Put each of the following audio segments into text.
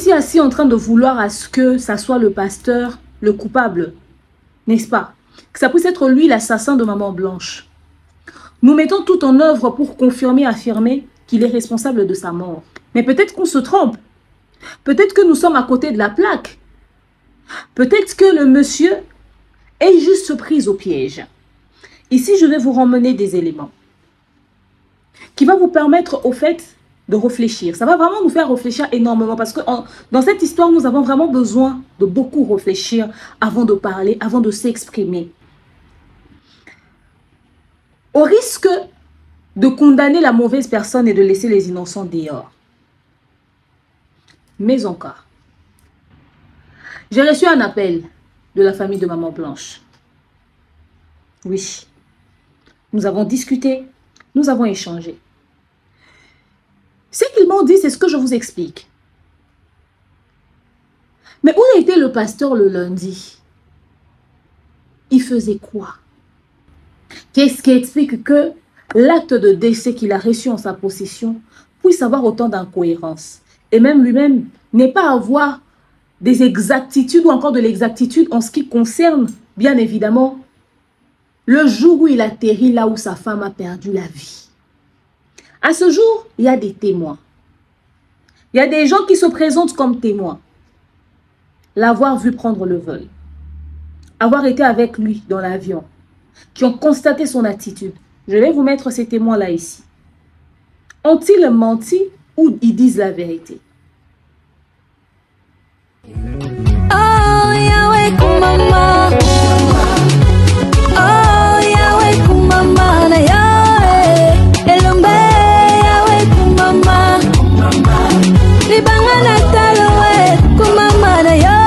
aussi assis en train de vouloir à ce que ça soit le pasteur le coupable, n'est-ce pas? Que ça puisse être lui l'assassin de Maman Blanche. Nous mettons tout en œuvre pour confirmer, affirmer qu'il est responsable de sa mort. Mais peut-être qu'on se trompe. Peut-être que nous sommes à côté de la plaque. Peut-être que le monsieur est juste pris au piège. Ici, je vais vous ramener des éléments qui vont vous permettre au fait de réfléchir. Ça va vraiment nous faire réfléchir énormément parce que dans cette histoire, nous avons vraiment besoin de beaucoup réfléchir avant de parler, avant de s'exprimer. Au risque de condamner la mauvaise personne et de laisser les innocents dehors. Mais encore, j'ai reçu un appel de la famille de Maman Blanche. Oui, nous avons discuté, nous avons échangé. Ce qu'ils m'ont dit, c'est ce que je vous explique. Mais où a été le pasteur le lundi? Il faisait quoi? Qu'est-ce qui explique que l'acte de décès qu'il a reçu en sa possession puisse avoir autant d'incohérences? Et même lui-même n'est pas avoir des exactitudes ou encore de l'exactitude en ce qui concerne, bien évidemment, le jour où il atterrit là où sa femme a perdu la vie. À ce jour, il y a des témoins. Il y a des gens qui se présentent comme témoins. L'avoir vu prendre le vol. Avoir été avec lui dans l'avion. Qui ont constaté son attitude. Je vais vous mettre ces témoins-là ici. Ont-ils menti ou ils disent la vérité? Oh, Yahweh, Kumama. Oh, Yahweh, Kumama, na Yahweh. Elombe, Yahweh, Kumama. Libanga na talowe, Kumama, na Yahweh.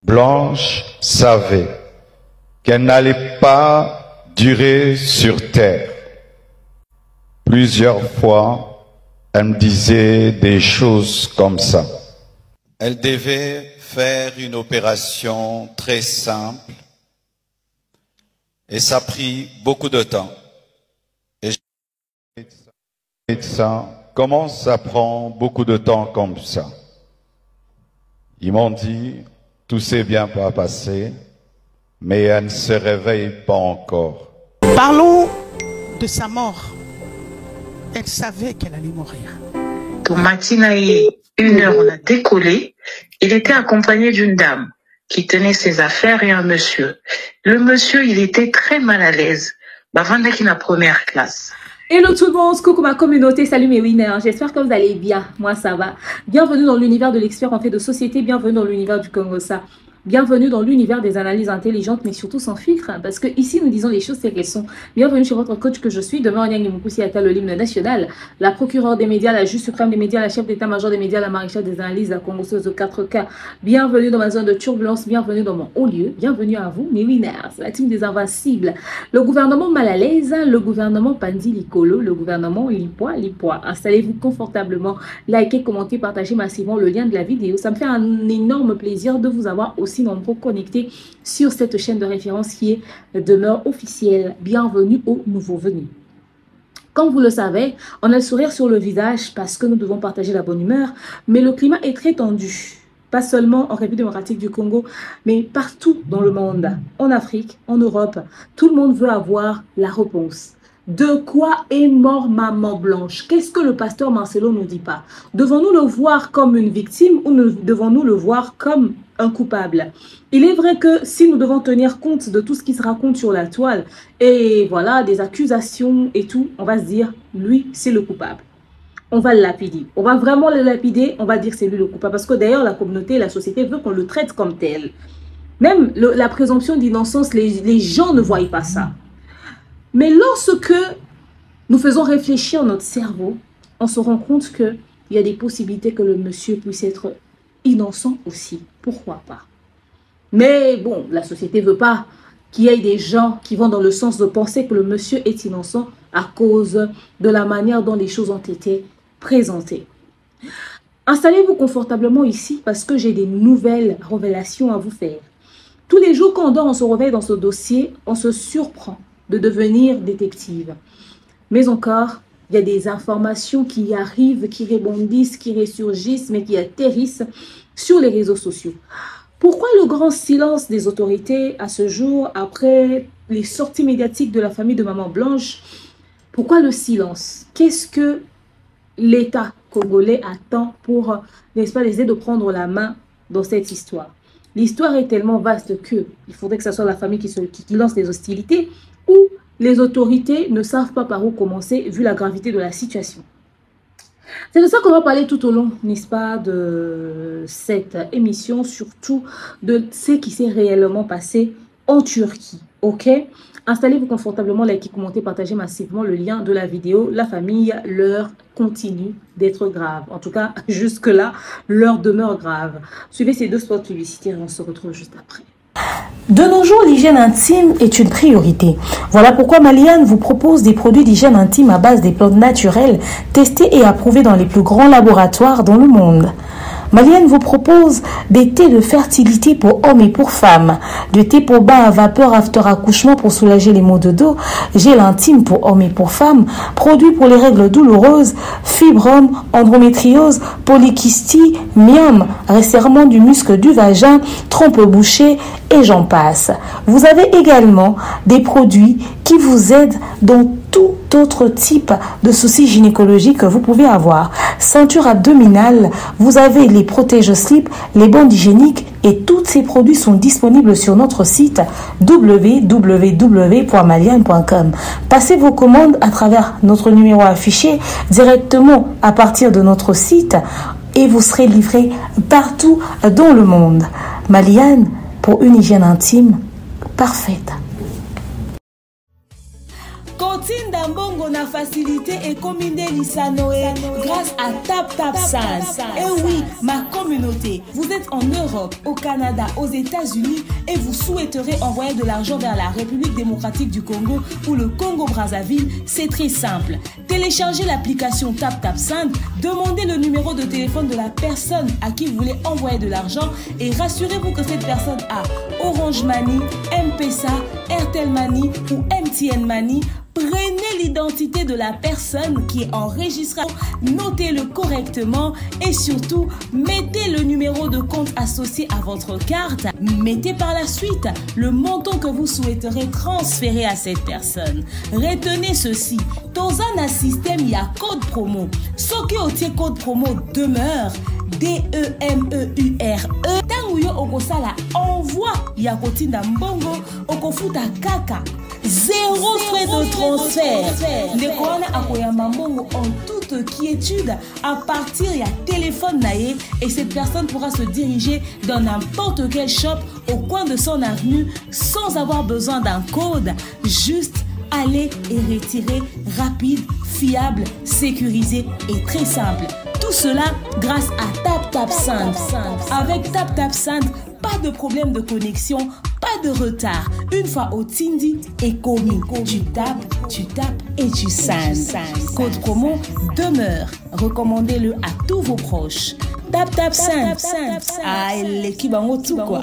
Blanche savait qu'elle n'allait pas durer sur terre. Plusieurs fois, elle me disait des choses comme ça. Elle devait faire une opération très simple et ça a pris beaucoup de temps. Et le médecin, comment ça prend beaucoup de temps comme ça? Ils m'ont dit, tout s'est bien passé, mais elle ne se réveille pas encore. Parlons de sa mort. Elle savait qu'elle allait mourir. Au matin, à 1h, on a décollé. Il était accompagné d'une dame qui tenait ses affaires et un monsieur. Le monsieur, il était très mal à l'aise. Avant qu'il la première classe. Hello tout le monde, coucou ma communauté, salut mes winners, j'espère que vous allez bien, moi ça va. Bienvenue dans l'univers de l'expert en fait de société, bienvenue dans l'univers du Congossa. Bienvenue dans l'univers des analyses intelligentes, mais surtout sans filtre, parce que ici nous disons les choses telles qu'elles sont. Bienvenue chez votre coach que je suis, demain Nyang Moussi Ata, le l'hymne national, la procureure des médias, la juge suprême des médias, la chef d'état-major des médias, la maréchale des analyses, la congosseuse de 4K. Bienvenue dans ma zone de turbulence, bienvenue dans mon haut lieu, bienvenue à vous mes winners, la team des invincibles, le gouvernement mal à l'aise, le gouvernement Pandi Likolo, le gouvernement Lipoa. Installez-vous confortablement, likez, commentez, partagez massivement le lien de la vidéo. Ça me fait un énorme plaisir de vous avoir aussi nombreux connectés sur cette chaîne de référence qui est demeure officielle. Bienvenue aux nouveaux venus. Comme vous le savez, on a le sourire sur le visage parce que nous devons partager la bonne humeur, mais le climat est très tendu. Pas seulement en République démocratique du Congo, mais partout dans le monde, en Afrique, en Europe, tout le monde veut avoir la réponse. De quoi est mort Maman Blanche? Qu'est-ce que le pasteur Marcelo ne dit pas? Devons-nous le voir comme une victime ou devons-nous le voir comme un coupable? Il est vrai que si nous devons tenir compte de tout ce qui se raconte sur la toile et voilà, des accusations et tout, on va se dire, lui, c'est le coupable. On va le lapider. On va vraiment le lapider, on va dire que c'est lui le coupable. Parce que d'ailleurs, la communauté, la société veut qu'on le traite comme tel. Même la présomption d'innocence, les gens ne voient pas ça. Mais lorsque nous faisons réfléchir notre cerveau, on se rend compte qu'il y a des possibilités que le monsieur puisse être innocent aussi. Pourquoi pas? Mais bon, la société ne veut pas qu'il y ait des gens qui vont dans le sens de penser que le monsieur est innocent à cause de la manière dont les choses ont été présentées. Installez-vous confortablement ici parce que j'ai des nouvelles révélations à vous faire. Tous les jours, quand on dort, on se réveille dans ce dossier, on se surprend de devenir détective. Mais encore, il y a des informations qui arrivent, qui rebondissent, qui ressurgissent, mais qui atterrissent sur les réseaux sociaux. Pourquoi le grand silence des autorités à ce jour, après les sorties médiatiques de la famille de Maman Blanche? Pourquoi le silence? Qu'est-ce que l'État congolais attend pour, n'est-ce pas, les aider de prendre la main dans cette histoire? L'histoire est tellement vaste que il faudrait que ce soit la famille qui lance les hostilités, ou les autorités ne savent pas par où commencer vu la gravité de la situation. C'est de ça qu'on va parler tout au long, n'est-ce pas, de cette émission, surtout de ce qui s'est réellement passé en Turquie, ok? Installez-vous confortablement, likez, commentez, partagez massivement le lien de la vidéo. La famille, l'heure continue d'être grave. En tout cas, jusque-là, l'heure demeure grave. Suivez ces deux spots publicitaires et on se retrouve juste après. De nos jours, l'hygiène intime est une priorité. Voilà pourquoi Maliane vous propose des produits d'hygiène intime à base des plantes naturelles, testés et approuvés dans les plus grands laboratoires dans le monde. Maliane vous propose des thés de fertilité pour hommes et pour femmes, de thé pour bain à vapeur after accouchement pour soulager les maux de dos, gel intime pour hommes et pour femmes, produits pour les règles douloureuses, fibrome, endométriose, polykystie, myome, resserrement du muscle du vagin, trompe bouchée et j'en passe. Vous avez également des produits qui vous aident dans tout autre type de soucis gynécologiques que vous pouvez avoir. Ceinture abdominale, vous avez les protège-slip, les bandes hygiéniques et tous ces produits sont disponibles sur notre site www.maliane.com. Passez vos commandes à travers notre numéro affiché directement à partir de notre site et vous serez livré partout dans le monde. Maliane, pour une hygiène intime parfaite. Kotinda mbongo na facilité et commune Lissanoé grâce à TapTapSend. Et oui, ma communauté, vous êtes en Europe, au Canada, aux États-Unis et vous souhaiterez envoyer de l'argent vers la République démocratique du Congo ou le Congo-Brazzaville, c'est très simple. Téléchargez l'application TapTapSend, demandez le numéro de téléphone de la personne à qui vous voulez envoyer de l'argent et rassurez-vous que cette personne a Orange Money, M-Pesa, Airtel Money ou MTN Money. Prenez l'identité de la personne qui est enregistrée, notez-le correctement et surtout, mettez le numéro de compte associé à votre carte. Mettez par la suite le montant que vous souhaiterez transférer à cette personne. Retenez ceci, dans un système, il y a code promo. Ce qui est code promo demeure, DEMEURE. Tanguyo okosala envoi ya kotinda mbongo okofuta kaka. 0 frais de transfert. Ndekona akoyama mbongo en toute quiétude à partir ya téléphone naé et cette personne pourra se diriger dans n'importe quel shop au coin de son avenue sans avoir besoin d'un code. Juste aller et retirer rapide, fiable, sécurisé et très simple. Tout cela grâce à TapTapSend. Avec TapTapSend, pas de problème de connexion, pas de retard. Une fois au Tindi et commis, tu tapes et tu sends. Code promo demeure. Recommandez-le à tous vos proches. TapTapSend. Ah, l'équipe en tout quoi.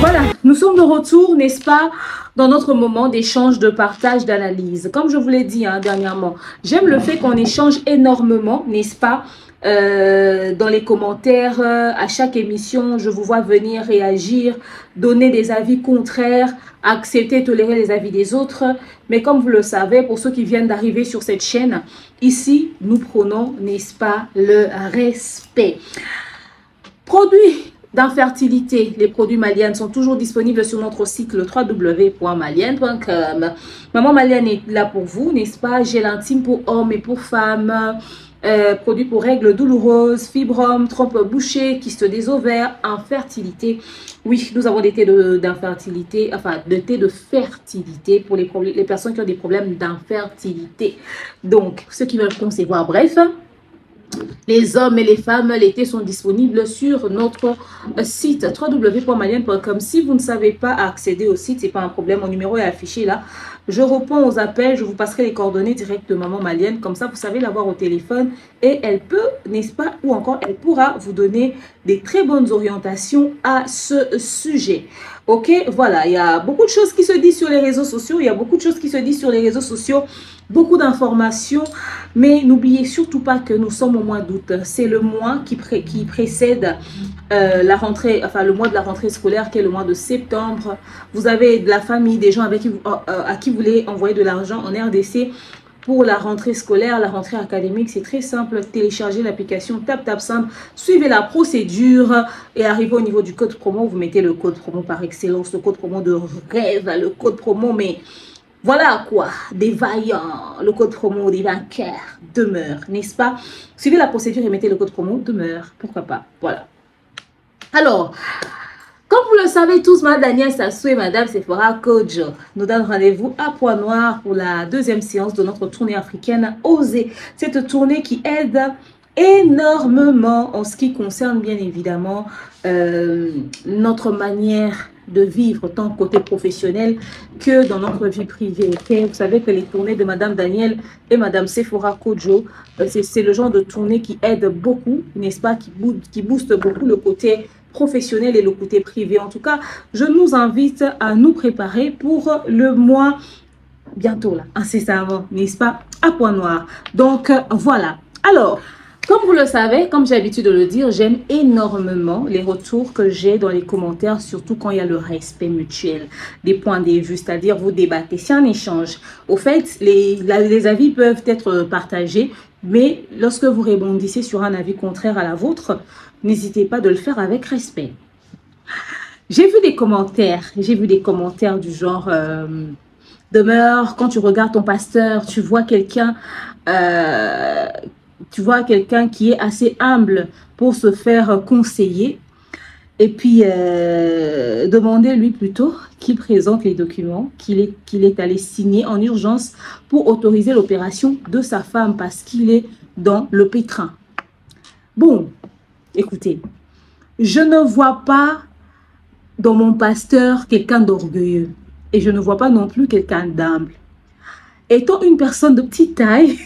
Voilà, nous sommes de retour, n'est-ce pas, dans notre moment d'échange, de partage, d'analyse. Comme je vous l'ai dit dernièrement, j'aime le fait qu'on échange énormément, n'est-ce pas, dans les commentaires. À chaque émission, je vous vois venir réagir, donner des avis contraires, accepter, tolérer les avis des autres. Mais comme vous le savez, pour ceux qui viennent d'arriver sur cette chaîne, ici, nous prônons, n'est-ce pas, le respect. Produits d'infertilité, les produits Maliane sont toujours disponibles sur notre site le www.maliane.com. Maman Maliane est là pour vous, n'est-ce pas? Gel intime pour hommes et pour femmes, produits pour règles douloureuses, fibrome, trompe bouchée, kyste des ovaires, infertilité. Oui, nous avons des thés d'infertilité, enfin de thé de fertilité pour les personnes qui ont des problèmes d'infertilité. Donc, ceux qui veulent concevoir, bref. Les hommes et les femmes, les thés sont disponibles sur notre site www.malienne.com. Si vous ne savez pas accéder au site, c'est pas un problème. Mon numéro est affiché là. Je réponds aux appels. Je vous passerai les coordonnées directes de Maman Malienne. Comme ça, vous savez l'avoir au téléphone. Et elle peut, n'est-ce pas, ou encore elle pourra vous donner des très bonnes orientations à ce sujet. Ok, voilà. Il y a beaucoup de choses qui se disent sur les réseaux sociaux. Il y a beaucoup de choses qui se disent sur les réseaux sociaux. Beaucoup d'informations, mais n'oubliez surtout pas que nous sommes au mois d'août. C'est le mois qui précède la rentrée, enfin le mois de la rentrée scolaire qui est le mois de septembre. Vous avez de la famille, des gens avec à qui vous voulez envoyer de l'argent en RDC pour la rentrée scolaire, la rentrée académique. C'est très simple. Téléchargez l'application TapTapSend, suivez la procédure et arrivez au niveau du code promo. Vous mettez le code promo par excellence, le code promo de rêve, le code promo, mais... Voilà quoi, des vaillants, le code promo des vainqueurs demeure, n'est-ce pas? Suivez la procédure et mettez le code promo demeure, pourquoi pas, voilà. Alors, comme vous le savez tous, Madame Danielle Sassou et Madame Sephora Kodjo nous donnent rendez-vous à Pointe-Noire pour la deuxième séance de notre tournée africaine Oser. Cette tournée qui aide énormément en ce qui concerne bien évidemment notre manière de vivre tant côté professionnel que dans notre vie privée. Okay? Vous savez que les tournées de Madame Danielle et Madame Sephora Kodjo, c'est le genre de tournée qui aide beaucoup, n'est-ce pas, qui booste beaucoup le côté professionnel et le côté privé. En tout cas, je nous invite à nous préparer pour le mois bientôt là, incessamment, n'est-ce pas, à Pointe-Noire. Donc voilà. Alors, comme vous le savez, comme j'ai l'habitude de le dire, j'aime énormément les retours que j'ai dans les commentaires, surtout quand il y a le respect mutuel des points de vue, c'est-à-dire vous débattez, c'est un échange. Au fait, les avis peuvent être partagés, mais lorsque vous rebondissez sur un avis contraire à la vôtre, n'hésitez pas de le faire avec respect. J'ai vu des commentaires du genre demeure, quand tu regardes ton pasteur, tu vois quelqu'un qui est assez humble pour se faire conseiller. Et puis, demandez-lui plutôt qu'il présente les documents qu'il est allé signer en urgence pour autoriser l'opération de sa femme parce qu'il est dans le pétrin. Bon, écoutez, je ne vois pas dans mon pasteur quelqu'un d'orgueilleux et je ne vois pas non plus quelqu'un d'humble. Étant une personne de petite taille,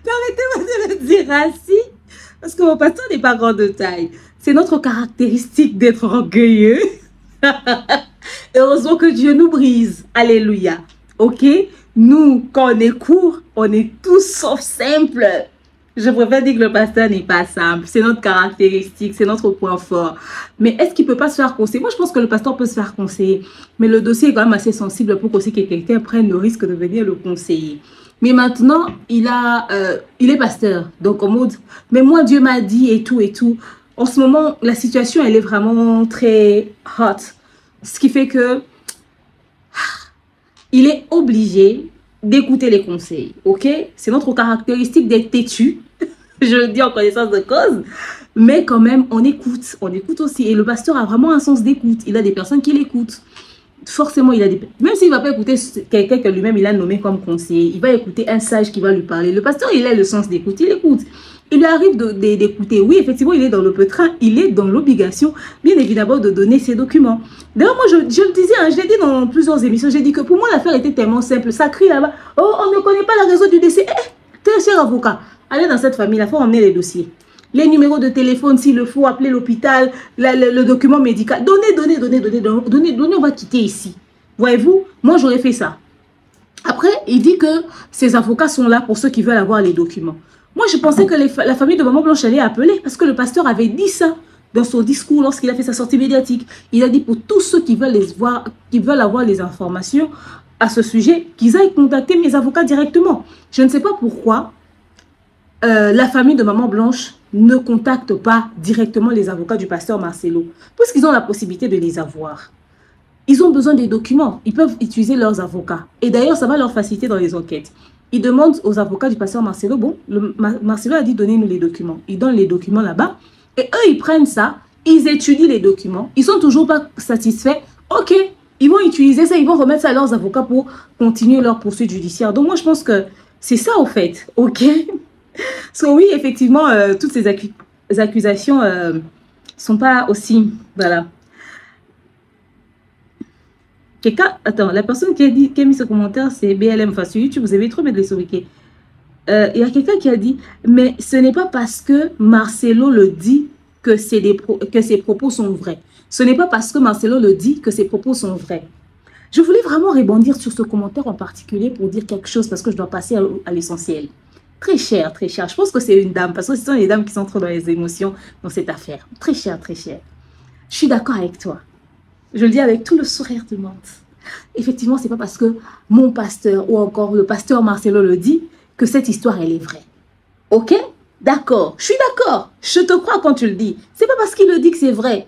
permettez-moi de le dire ainsi, parce que mon pasteur n'est pas grand de taille. C'est notre caractéristique d'être orgueilleux. Heureusement que Dieu nous brise. Alléluia. Ok? Nous, quand on est court, on est tous sauf simple. Je préfère dire que le pasteur n'est pas simple. C'est notre caractéristique, c'est notre point fort. Mais est-ce qu'il ne peut pas se faire conseiller? Moi, je pense que le pasteur peut se faire conseiller. Mais le dossier est quand même assez sensible pour aussi que quelqu'un prenne le risque de venir le conseiller. Mais maintenant, il est pasteur. Donc, en mode, mais moi, Dieu m'a dit et tout et tout. En ce moment, la situation, elle est vraiment très hot. Ce qui fait que il est obligé d'écouter les conseils. Ok? C'est notre caractéristique d'être têtu. Je le dis en connaissance de cause. Mais quand même, on écoute. On écoute aussi. Et le pasteur a vraiment un sens d'écoute. Il a des personnes qui l'écoutent. Forcément, il a des... Même s'il ne va pas écouter quelqu'un que lui-même il a nommé comme conseiller, il va écouter un sage qui va lui parler. Le pasteur, il a le sens d'écoute, il écoute. Il lui arrive d'écouter. Oui, effectivement, il est dans le pétrin, il est dans l'obligation, bien évidemment, de donner ses documents. D'ailleurs, moi, je le disais, hein, je l'ai dit dans plusieurs émissions, j'ai dit que pour moi, l'affaire était tellement simple. Ça crie là-bas, oh, on ne connaît pas la raison du décès. Très cher avocat, allez dans cette famille, il faut emmener les dossiers. Les numéros de téléphone, s'il le faut, appeler l'hôpital, le document médical. Donnez, on va quitter ici. Voyez-vous, moi j'aurais fait ça. Après, il dit que ces avocats sont là pour ceux qui veulent avoir les documents. Moi, je pensais que la famille de Maman Blanche allait appeler parce que le pasteur avait dit ça dans son discours lorsqu'il a fait sa sortie médiatique. Il a dit pour tous ceux qui veulent avoir les informations à ce sujet, qu'ils aillent contacter mes avocats directement. Je ne sais pas pourquoi la famille de Maman Blanche ne contacte pas directement les avocats du pasteur Marcelo, puisqu'ils ont la possibilité de les avoir. Ils ont besoin des documents, ils peuvent utiliser leurs avocats. Et d'ailleurs, ça va leur faciliter dans les enquêtes. Ils demandent aux avocats du pasteur Marcelo, bon, Marcelo a dit donnez-nous les documents. Ils donnent les documents là-bas, et eux, ils prennent ça, ils étudient les documents, ils sont toujours pas satisfaits, ok, ils vont utiliser ça, ils vont remettre ça à leurs avocats pour continuer leur poursuite judiciaire. Donc moi, je pense que c'est ça au fait, ok. So, oui, effectivement, toutes ces accusations sont pas aussi... Voilà. Quelqu'un... Attends, la personne qui a mis ce commentaire, c'est BLM. Enfin, sur YouTube, vous avez trop mis de les sobriquets. Il y a quelqu'un qui a dit, mais ce n'est pas parce que Marcelo le dit que ses propos sont vrais. Ce n'est pas parce que Marcelo le dit que ses propos sont vrais. Je voulais vraiment rebondir sur ce commentaire en particulier pour dire quelque chose parce que je dois passer à l'essentiel. Très cher, très cher. Je pense que c'est une dame parce que ce sont les dames qui sont trop dans les émotions dans cette affaire. Très cher, très cher. Je suis d'accord avec toi. Je le dis avec tout le sourire du monde. Effectivement, ce n'est pas parce que mon pasteur ou encore le pasteur Marcelo le dit que cette histoire, elle est vraie. Ok? D'accord. Je suis d'accord. Je te crois quand tu le dis. Ce n'est pas parce qu'il le dit que c'est vrai.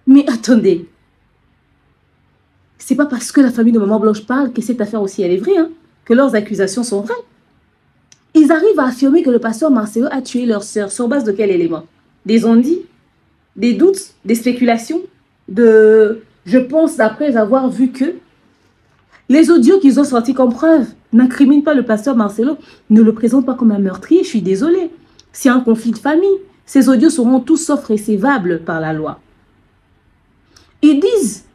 Mais attendez. C'est pas parce que la famille de Maman Blanche parle que cette affaire aussi, elle est vraie, hein, que leurs accusations sont vraies. Ils arrivent à affirmer que le pasteur Marcelo a tué leur sœur sur base de quel élément? Des on-dit, des doutes, des spéculations, je pense, après avoir vu que les audios qu'ils ont sortis comme preuve n'incriminent pas le pasteur Marcelo, ne le présentent pas comme un meurtrier, je suis désolée. S'il y a un conflit de famille, ces audios seront tous sauf récevables par la loi. Ils disent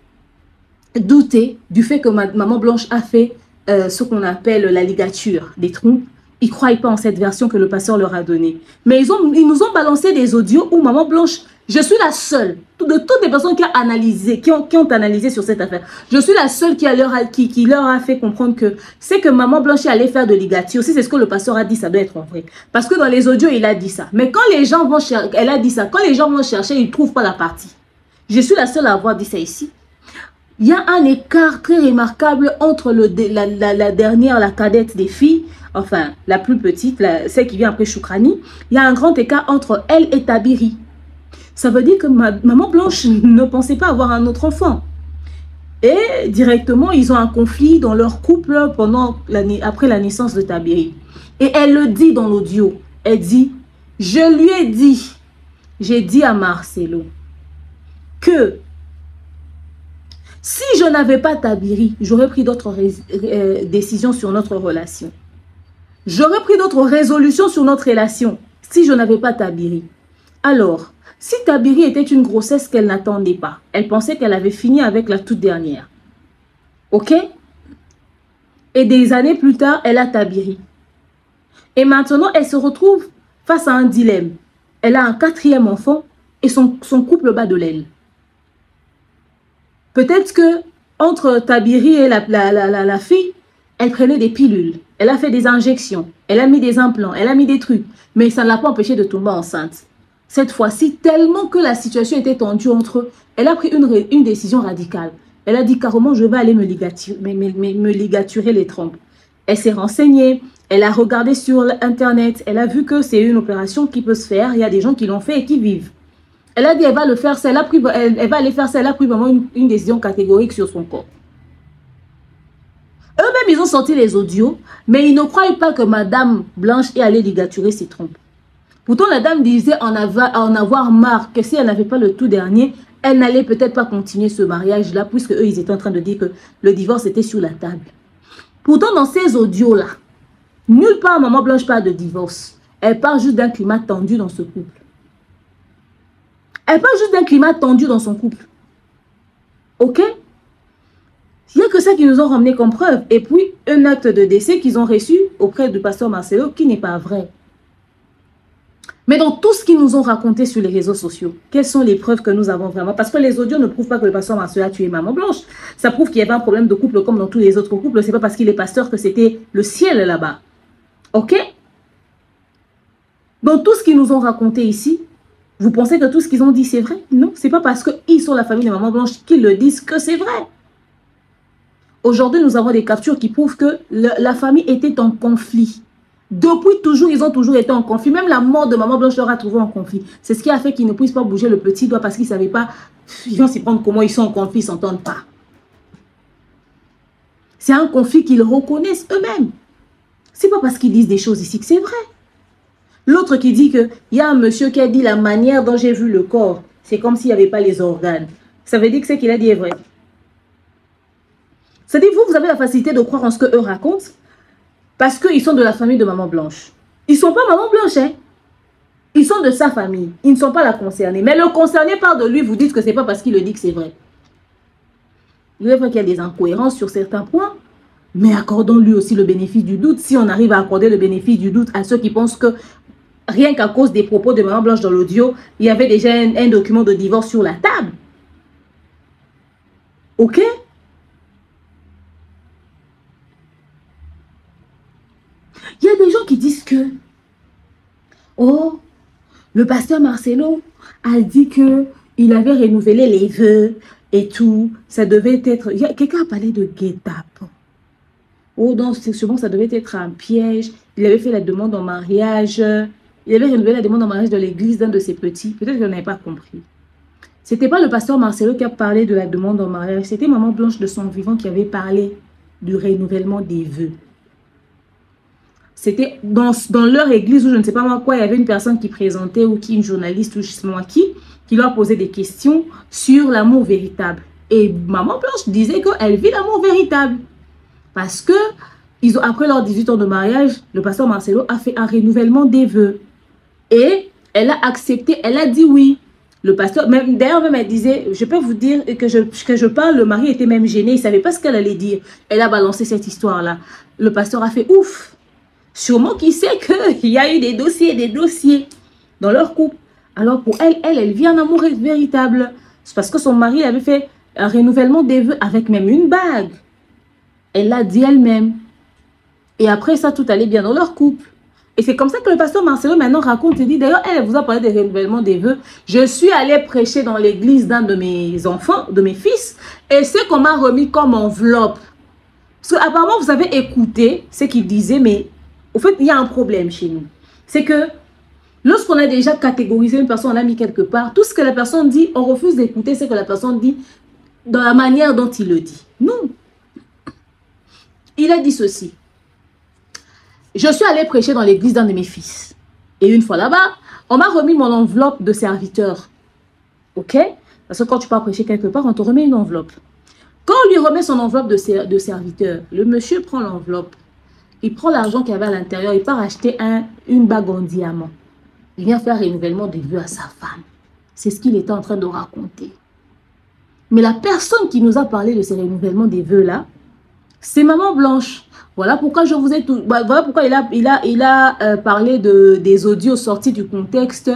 douter du fait que Maman Blanche a fait ce qu'on appelle la ligature des trompes. Ils ne croient pas en cette version que le pasteur leur a donnée. Mais ils nous ont balancé des audios où Maman Blanche, je suis la seule, de toutes les personnes qui ont analysé sur cette affaire, je suis la seule qui leur a fait comprendre que c'est que Maman Blanche allait faire de ligature. Si c'est ce que le pasteur a dit, ça doit être vrai. Parce que dans les audios, il a dit ça. Mais quand les gens vont chercher, elle a dit ça, quand les gens vont chercher, ils ne trouvent pas la partie. Je suis la seule à avoir dit ça ici. Il y a un écart très remarquable entre la dernière, la cadette des filles, enfin la plus petite, celle qui vient après Choukrani. Il y a un grand écart entre elle et Tabiri. Ça veut dire que Maman Blanche ne pensait pas avoir un autre enfant. Et directement, ils ont un conflit dans leur couple après la naissance de Tabiri. Et elle le dit dans l'audio. Elle dit, je lui ai dit, j'ai dit à Marcelo que si je n'avais pas Tabiri, j'aurais pris d'autres décisions sur notre relation. J'aurais pris d'autres résolutions sur notre relation si je n'avais pas Tabiri. Alors, si Tabiri était une grossesse qu'elle n'attendait pas, elle pensait qu'elle avait fini avec la toute dernière. Ok? Et des années plus tard, elle a Tabiri. Et maintenant, elle se retrouve face à un dilemme. Elle a un 4e enfant et son couple bat de l'aile. Peut-être que entre Tabiri et la fille, elle prenait des pilules. Elle a fait des injections. Elle a mis des implants. Elle a mis des trucs. Mais ça ne l'a pas empêché de tomber enceinte. Cette fois-ci, tellement que la situation était tendue entre eux, elle a pris une décision radicale. Elle a dit carrément, je vais aller me ligaturer les trompes. Elle s'est renseignée. Elle a regardé sur Internet. Elle a vu que c'est une opération qui peut se faire. Il y a des gens qui l'ont fait et qui vivent. Elle a dit elle va le faire, elle va aller faire ça, elle a pris vraiment une décision catégorique sur son corps. Eux-mêmes, ils ont sorti les audios, mais ils ne croyaient pas que Madame Blanche est allée ligaturer ses trompes. Pourtant, la dame disait en avoir marre que si elle n'avait pas le tout dernier, elle n'allait peut-être pas continuer ce mariage-là, puisque eux, ils étaient en train de dire que le divorce était sur la table. Pourtant, dans ces audios-là, nulle part Maman Blanche parle de divorce. Elle parle juste d'un climat tendu dans ce couple. Elle parle juste d'un climat tendu dans son couple. Ok? Il n'y a que ça qui nous ont ramené comme preuve. Et puis, un acte de décès qu'ils ont reçu auprès du pasteur Marcelo qui n'est pas vrai. Mais dans tout ce qu'ils nous ont raconté sur les réseaux sociaux, quelles sont les preuves que nous avons vraiment? Parce que les audios ne prouvent pas que le pasteur Marcelo a tué Maman Blanche. Ça prouve qu'il y avait un problème de couple comme dans tous les autres couples. Ce n'est pas parce qu'il est pasteur que c'était le ciel là-bas. Ok? Dans tout ce qu'ils nous ont raconté ici, vous pensez que tout ce qu'ils ont dit, c'est vrai? Non, ce n'est pas parce qu'ils sont la famille de Maman Blanche qu'ils le disent que c'est vrai. Aujourd'hui, nous avons des captures qui prouvent que la famille était en conflit. Depuis toujours, ils ont toujours été en conflit. Même la mort de Maman Blanche leur a trouvé en conflit. C'est ce qui a fait qu'ils ne puissent pas bouger le petit doigt parce qu'ils ne savaient pas, ils vont s'y prendre comment ils sont en conflit, ils ne s'entendent pas. C'est un conflit qu'ils reconnaissent eux-mêmes. Ce n'est pas parce qu'ils disent des choses ici que c'est vrai. L'autre qui dit qu'il y a un monsieur qui a dit la manière dont j'ai vu le corps, c'est comme s'il n'y avait pas les organes. Ça veut dire que ce qu'il a dit est vrai. C'est-à-dire vous avez la facilité de croire en ce qu'eux racontent parce qu'ils sont de la famille de Maman Blanche. Ils ne sont pas maman blanche, hein. Ils sont de sa famille. Ils ne sont pas la concernée. Mais le concerné parle de lui, vous dites que ce n'est pas parce qu'il le dit que c'est vrai. Il est vrai qu'il y a des incohérences sur certains points, mais accordons-lui aussi le bénéfice du doute. Si on arrive à accorder le bénéfice du doute à ceux qui pensent que rien qu'à cause des propos de maman blanche dans l'audio, il y avait déjà un document de divorce sur la table. Ok? Il y a des gens qui disent que oh, le pasteur Marcelo a dit que il avait renouvelé les vœux et tout. Ça devait être... Quelqu'un a parlé de guet-apens. Oh, donc, sûrement, ça devait être un piège. Il avait fait la demande en mariage. Il avait renouvelé la demande en mariage de l'église d'un de ses petits. Peut-être que je n'avais pas compris. Ce n'était pas le pasteur Marcelo qui a parlé de la demande en mariage. C'était Maman Blanche de son vivant qui avait parlé du renouvellement des vœux. C'était dans leur église où je ne sais pas moi quoi, il y avait une personne qui présentait ou qui, une journaliste ou je sais moi qui leur posait des questions sur l'amour véritable. Et Maman Blanche disait qu'elle vit l'amour véritable. Parce que après leurs 18 ans de mariage, le pasteur Marcelo a fait un renouvellement des vœux. Et elle a accepté, elle a dit oui. Le pasteur, d'ailleurs même elle disait, je peux vous dire que je parle, le mari était même gêné, il ne savait pas ce qu'elle allait dire. Elle a balancé cette histoire-là. Le pasteur a fait ouf. Sûrement qu'il sait qu'il y a eu des dossiers dans leur couple. Alors pour elle vit un amour véritable. C'est parce que son mari avait fait un renouvellement des vœux avec même une bague. Elle l'a dit elle-même. Et après ça, tout allait bien dans leur couple. Et c'est comme ça que le pasteur Marcelo maintenant raconte et dit, d'ailleurs, elle vous a parlé des renouvellements des vœux. Je suis allée prêcher dans l'église d'un de mes enfants, de mes fils, et c'est qu'on m'a remis comme enveloppe. Parce qu'apparemment, vous avez écouté ce qu'il disait, mais au fait, il y a un problème chez nous. C'est que lorsqu'on a déjà catégorisé une personne, on l'a mis quelque part, tout ce que la personne dit, on refuse d'écouter ce que la personne dit dans la manière dont il le dit. Non. Il a dit ceci. Je suis allée prêcher dans l'église d'un de mes fils. Et une fois là-bas, on m'a remis mon enveloppe de serviteur. Ok? Parce que quand tu pars prêcher quelque part, on te remet une enveloppe. Quand on lui remet son enveloppe de serviteur, le monsieur prend l'enveloppe. Il prend l'argent qu'il y avait à l'intérieur, il part acheter une bague en diamant. Il vient faire un renouvellement des vœux à sa femme. C'est ce qu'il était en train de raconter. Mais la personne qui nous a parlé de ces renouvellements des vœux-là, c'est Maman Blanche. Voilà pourquoi je vous ai tout. Voilà pourquoi il a parlé des audios sortis du contexte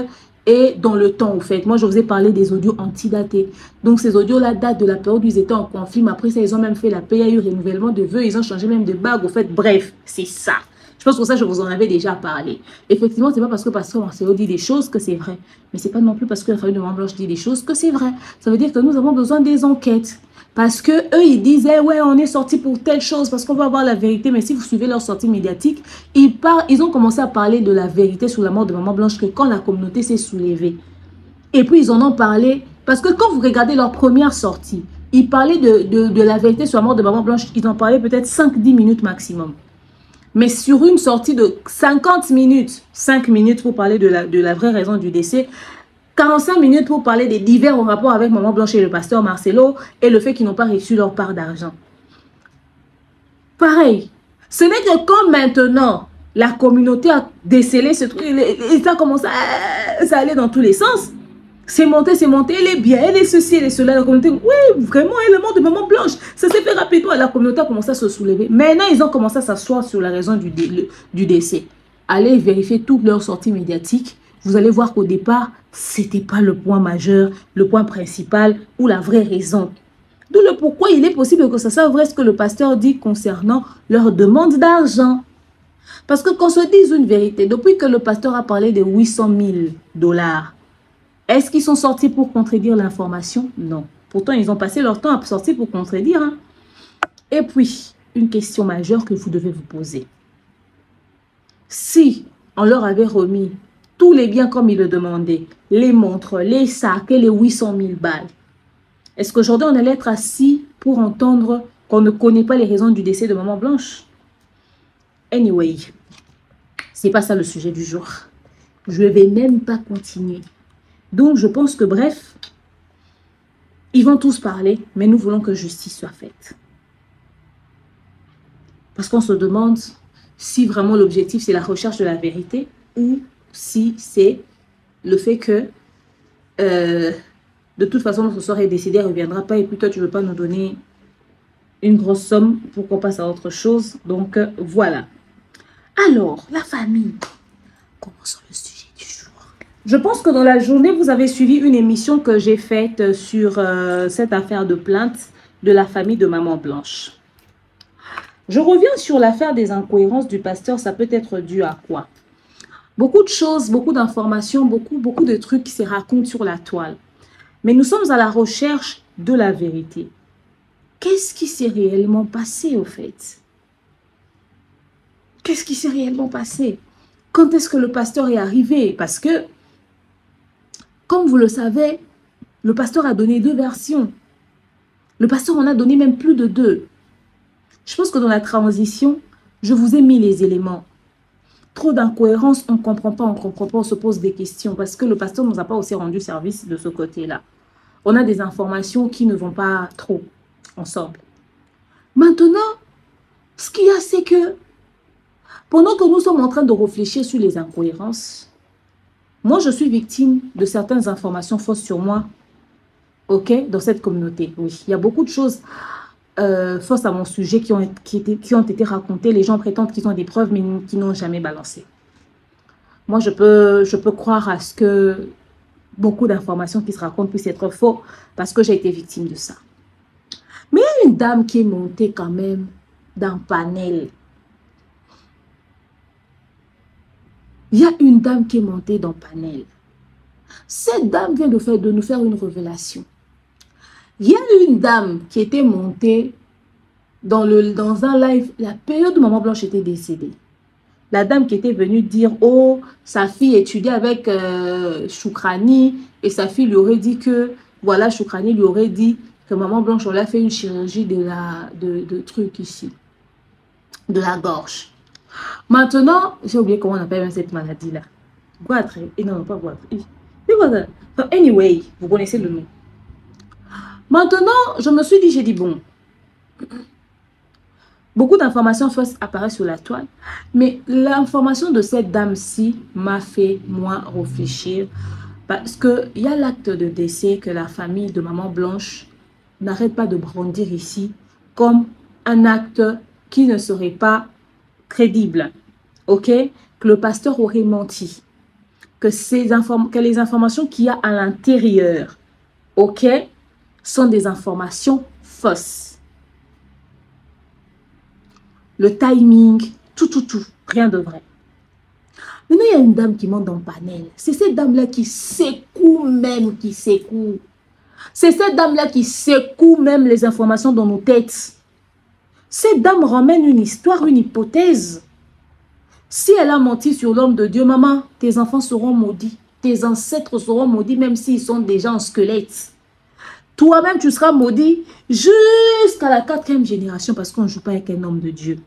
et dans le temps, au fait. Moi, je vous ai parlé des audios antidatés. Donc, ces audios-là datent de la période où ils étaient en conflit. Mais après ça, ils ont même fait la paix. Il y a eu renouvellement de vœux. Ils ont changé même de bague, au fait. Bref, c'est ça. Je pense que ça, je vous en avais déjà parlé. Effectivement, c'est pas parce que Pasteur Marcelo dit des choses que c'est vrai. Mais c'est pas non plus parce que la famille de Maman Blanche dit des choses que c'est vrai. Ça veut dire que nous avons besoin des enquêtes. Parce que eux, ils disaient, ouais, on est sorti pour telle chose, parce qu'on va avoir la vérité. Mais si vous suivez leur sortie médiatique, ils ont commencé à parler de la vérité sur la mort de Maman Blanche que quand la communauté s'est soulevée. Et puis, ils en ont parlé, parce que quand vous regardez leur première sortie, ils parlaient de la vérité sur la mort de Maman Blanche. Ils en parlaient peut-être 5-10 minutes maximum. Mais sur une sortie de 50 minutes, 5 minutes pour parler de la vraie raison du décès, 45 minutes pour parler des divers en rapport avec Maman Blanche et le pasteur Marcelo et le fait qu'ils n'ont pas reçu leur part d'argent. Pareil, ce n'est que quand maintenant la communauté a décelé ce truc, et ça commence à aller dans tous les sens. C'est monté, elle est bien, elle est ceci, elle est cela. La communauté, oui, vraiment, elle est morte de Maman Blanche. Ça s'est fait rapidement. La communauté a commencé à se soulever. Maintenant, ils ont commencé à s'asseoir sur la raison du décès. Allez vérifier toutes leurs sorties médiatiques. Vous allez voir qu'au départ, ce n'était pas le point majeur, le point principal ou la vraie raison. D'où le pourquoi il est possible que ça soit vrai ce que le pasteur dit concernant leur demande d'argent. Parce que qu'on se dise une vérité, depuis que le pasteur a parlé de 800 000 $, est-ce qu'ils sont sortis pour contredire l'information? Non. Pourtant, ils ont passé leur temps à sortir pour contredire. Hein. Et puis, une question majeure que vous devez vous poser. Si on leur avait remis tous les biens comme ils le demandaient, les montres, les sacs et les 800 000 balles, est-ce qu'aujourd'hui on allait être assis pour entendre qu'on ne connaît pas les raisons du décès de Maman Blanche? Anyway, c'est pas ça le sujet du jour. Je ne vais même pas continuer. Donc je pense que bref, ils vont tous parler, mais nous voulons que justice soit faite. Parce qu'on se demande, si vraiment l'objectif c'est la recherche de la vérité ou si c'est le fait que de toute façon notre soeur est décédée, elle ne reviendra pas et puis toi tu ne veux pas nous donner une grosse somme pour qu'on passe à autre chose. Donc voilà. Alors, la famille. Commençons le sujet du jour. Je pense que dans la journée, vous avez suivi une émission que j'ai faite sur cette affaire de plainte de la famille de Maman Blanche. Je reviens sur l'affaire des incohérences du pasteur. Ça peut être dû à quoi? Beaucoup de choses, beaucoup d'informations, beaucoup de trucs qui se racontent sur la toile. Mais nous sommes à la recherche de la vérité. Qu'est-ce qui s'est réellement passé au fait? Qu'est-ce qui s'est réellement passé? Quand est-ce que le pasteur est arrivé? Parce que, comme vous le savez, le pasteur a donné 2 versions. Le pasteur en a donné même plus de 2. Je pense que dans la transition, je vous ai mis les éléments. Trop d'incohérences, on ne comprend pas, on se pose des questions. Parce que le pasteur ne nous a pas aussi rendu service de ce côté-là. On a des informations qui ne vont pas trop ensemble. Maintenant, ce qu'il y a, c'est que pendant que nous sommes en train de réfléchir sur les incohérences, moi, je suis victime de certaines informations fausses sur moi, ok, dans cette communauté. Oui, il y a beaucoup de choses fausses à mon sujet qui ont été racontées. Les gens prétendent qu'ils ont des preuves, mais qui n'ont jamais balancé. Moi, je peux croire à ce que beaucoup d'informations qui se racontent puissent être faux parce que j'ai été victime de ça. Mais il y a une dame qui est montée quand même dans Panel. Il y a une dame qui est montée dans Panel. Cette dame vient de nous faire une révélation. Il y a une dame qui était montée dans un live, la période où Maman Blanche était décédée. La dame qui était venue dire, oh, sa fille étudiait avec Choukrani et sa fille lui aurait dit que, voilà, Choukrani lui aurait dit que Maman Blanche, on l'a fait une chirurgie de trucs ici, de la gorge. Maintenant, j'ai oublié comment on appelle même cette maladie-là. Goitre. Et non, pas goitre. Anyway, vous connaissez le nom. Maintenant, je me suis dit, j'ai dit, bon, beaucoup d'informations fausses apparaissent sur la toile, mais l'information de cette dame-ci m'a fait, moi, réfléchir, parce qu'il y a l'acte de décès que la famille de Maman Blanche n'arrête pas de brandir ici, comme un acte qui ne serait pas crédible, ok? Que le pasteur aurait menti, que les informations qu'il y a à l'intérieur, ok, sont des informations fausses. Le timing, tout, rien de vrai. Maintenant, il y a une dame qui monte dans le panel. C'est cette dame-là qui secoue même, C'est cette dame-là qui secoue même les informations dans nos têtes. Cette dame ramène une histoire, une hypothèse. Si elle a menti sur l'homme de Dieu, maman, tes enfants seront maudits. Tes ancêtres seront maudits même s'ils sont déjà en squelette. Toi-même, tu seras maudit jusqu'à la 4e génération parce qu'on ne joue pas avec un homme de Dieu.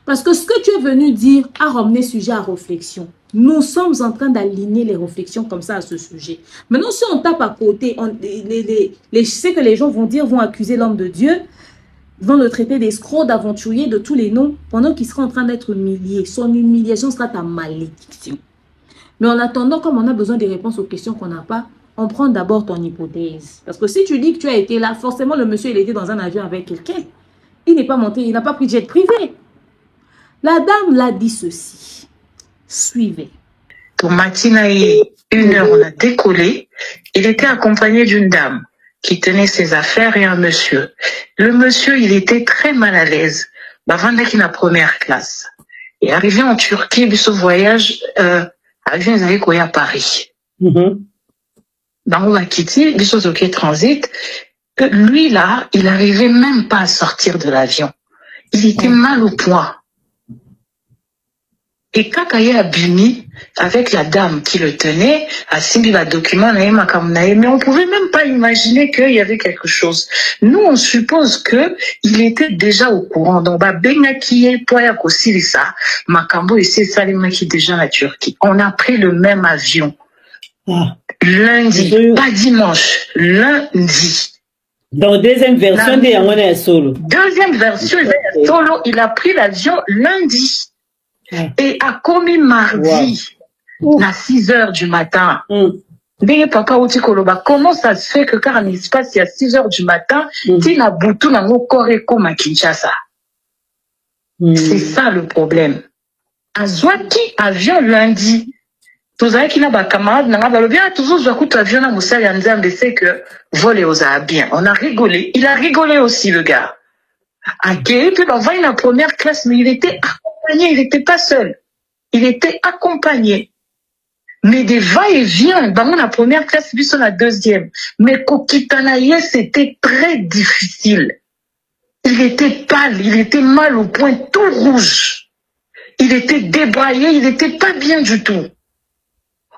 Parce que ce que tu es venu dire a ramené sujet à réflexion. Nous sommes en train d'aligner les réflexions comme ça à ce sujet. Maintenant, si on tape à côté, je sais que les gens vont accuser l'homme de Dieu, vont le traiter d'escroc, d'aventurier, de tous les noms, pendant qu'il sera en train d'être humilié. Son humiliation sera ta malédiction. Mais en attendant, comme on a besoin des réponses aux questions qu'on n'a pas, on prend d'abord ton hypothèse. Parce que si tu dis que tu as été là, forcément le monsieur il était dans un avion avec quelqu'un. Il n'est pas monté, il n'a pas pris de jet privé. La dame l'a dit ceci. Suivez. Pour matin, 1h, on a décollé. Il était accompagné d'une dame qui tenait ses affaires et un monsieur. Le monsieur, il était très mal à l'aise. Bavandaki na première classe. Et arrivé en Turquie, ce voyage, arrivé à Paris. Dans la Kitty, Bissozoké Transit, lui là, il n'arrivait même pas à sortir de l'avion. Il était mal au point. Et Kakaye a buni avec la dame qui le tenait, à Simbi la document, mais on pouvait même pas imaginer qu'il y avait quelque chose. Nous, on suppose que il était déjà au courant. Donc, Bengakiye, Toya Kosilisa, Makambo et Salima qui déjà la Turquie. On a pris le même avion. Lundi, pas dimanche, lundi. Donc, deuxième version de Yangone Solo. Deuxième version, Solo, il a pris l'avion lundi. Et à commis mardi, à 6 heures du matin, papa Outi Koloba, comment ça se fait que car en espace, il y a 6 heures du matin, Tina Boutou n'a pas comme à Kinshasa. C'est ça le problème. À Zouaki, avion lundi, tous qui n'a pas camarade, n'a pas le bien, toujours Zouakou, avion à Moussa Yanzambe, c'est que voler aux bien. On a rigolé. Il a rigolé aussi, le gars. Puis on va la première classe, mais il était accompagné, il n'était pas seul. Il était accompagné. Mais des va-et-vient, dans la première classe, puis sur la deuxième. Mais Kokitanaye, c'était très difficile. Il était pâle, il était mal au point, tout rouge. Il était débraillé, il n'était pas bien du tout.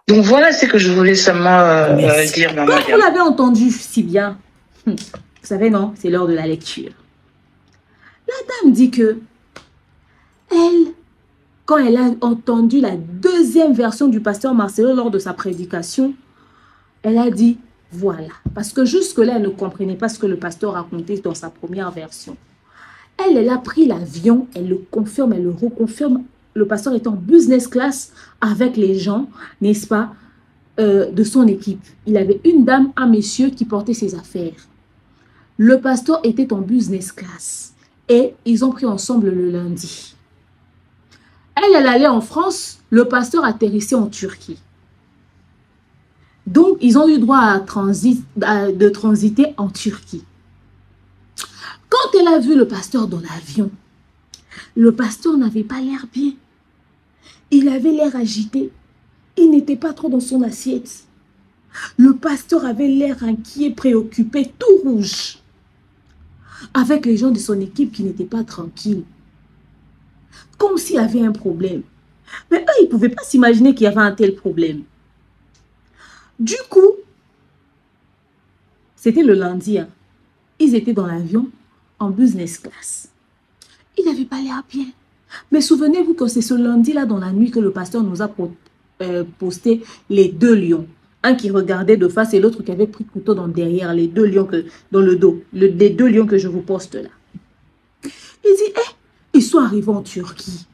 Donc voilà ce que je voulais seulement dire. Quand vous l'avez entendu si bien, vous savez non, c'est l'heure de la lecture. La dame dit que elle, quand elle a entendu la deuxième version du pasteur Marcelo lors de sa prédication, elle a dit voilà. Parce que jusque-là, elle ne comprenait pas ce que le pasteur racontait dans sa première version. Elle a pris l'avion, elle le confirme, elle le reconfirme. Le pasteur est en business class avec les gens, n'est-ce pas, de son équipe. Il avait une dame, un monsieur qui portait ses affaires. Le pasteur était en business class et ils ont pris ensemble le lundi. Elle allait en France, le pasteur atterrissait en Turquie. Donc, ils ont eu droit de transiter en Turquie. Quand elle a vu le pasteur dans l'avion, le pasteur n'avait pas l'air bien. Il avait l'air agité. Il n'était pas trop dans son assiette. Le pasteur avait l'air inquiet, préoccupé, tout rouge. Avec les gens de son équipe qui n'étaient pas tranquilles. Comme s'il y avait un problème. Mais eux, ils ne pouvaient pas s'imaginer qu'il y avait un tel problème. Du coup, c'était le lundi. Hein. Ils étaient dans l'avion en business class. Il n'avait pas l'air bien. Mais souvenez-vous que c'est ce lundi-là, dans la nuit, que le pasteur nous a posté les deux lions. Un qui regardait de face et l'autre qui avait pris le couteau dans derrière, les deux lions dans le dos. Les deux lions que je vous poste là. Il dit, ils sont arrivés en Turquie.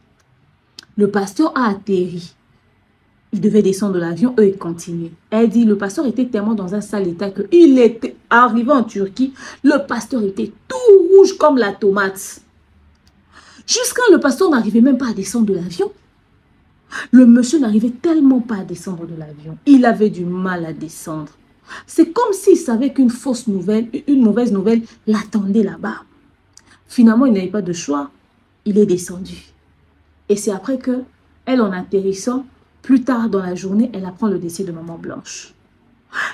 Le pasteur a atterri. Il devait descendre de l'avion, eux, ils continuaient. Elle dit, le pasteur était tellement dans un sale état qu'il était arrivé en Turquie. Le pasteur était tout rouge comme la tomate. Jusqu'à le pasteur n'arrivait même pas à descendre de l'avion. Le monsieur n'arrivait tellement pas à descendre de l'avion. Il avait du mal à descendre. C'est comme s'il savait qu'une fausse nouvelle, une mauvaise nouvelle l'attendait là-bas. Finalement, il n'avait pas de choix. Il est descendu. Et c'est après que, elle, en atterrissant, plus tard dans la journée, elle apprend le décès de Maman Blanche.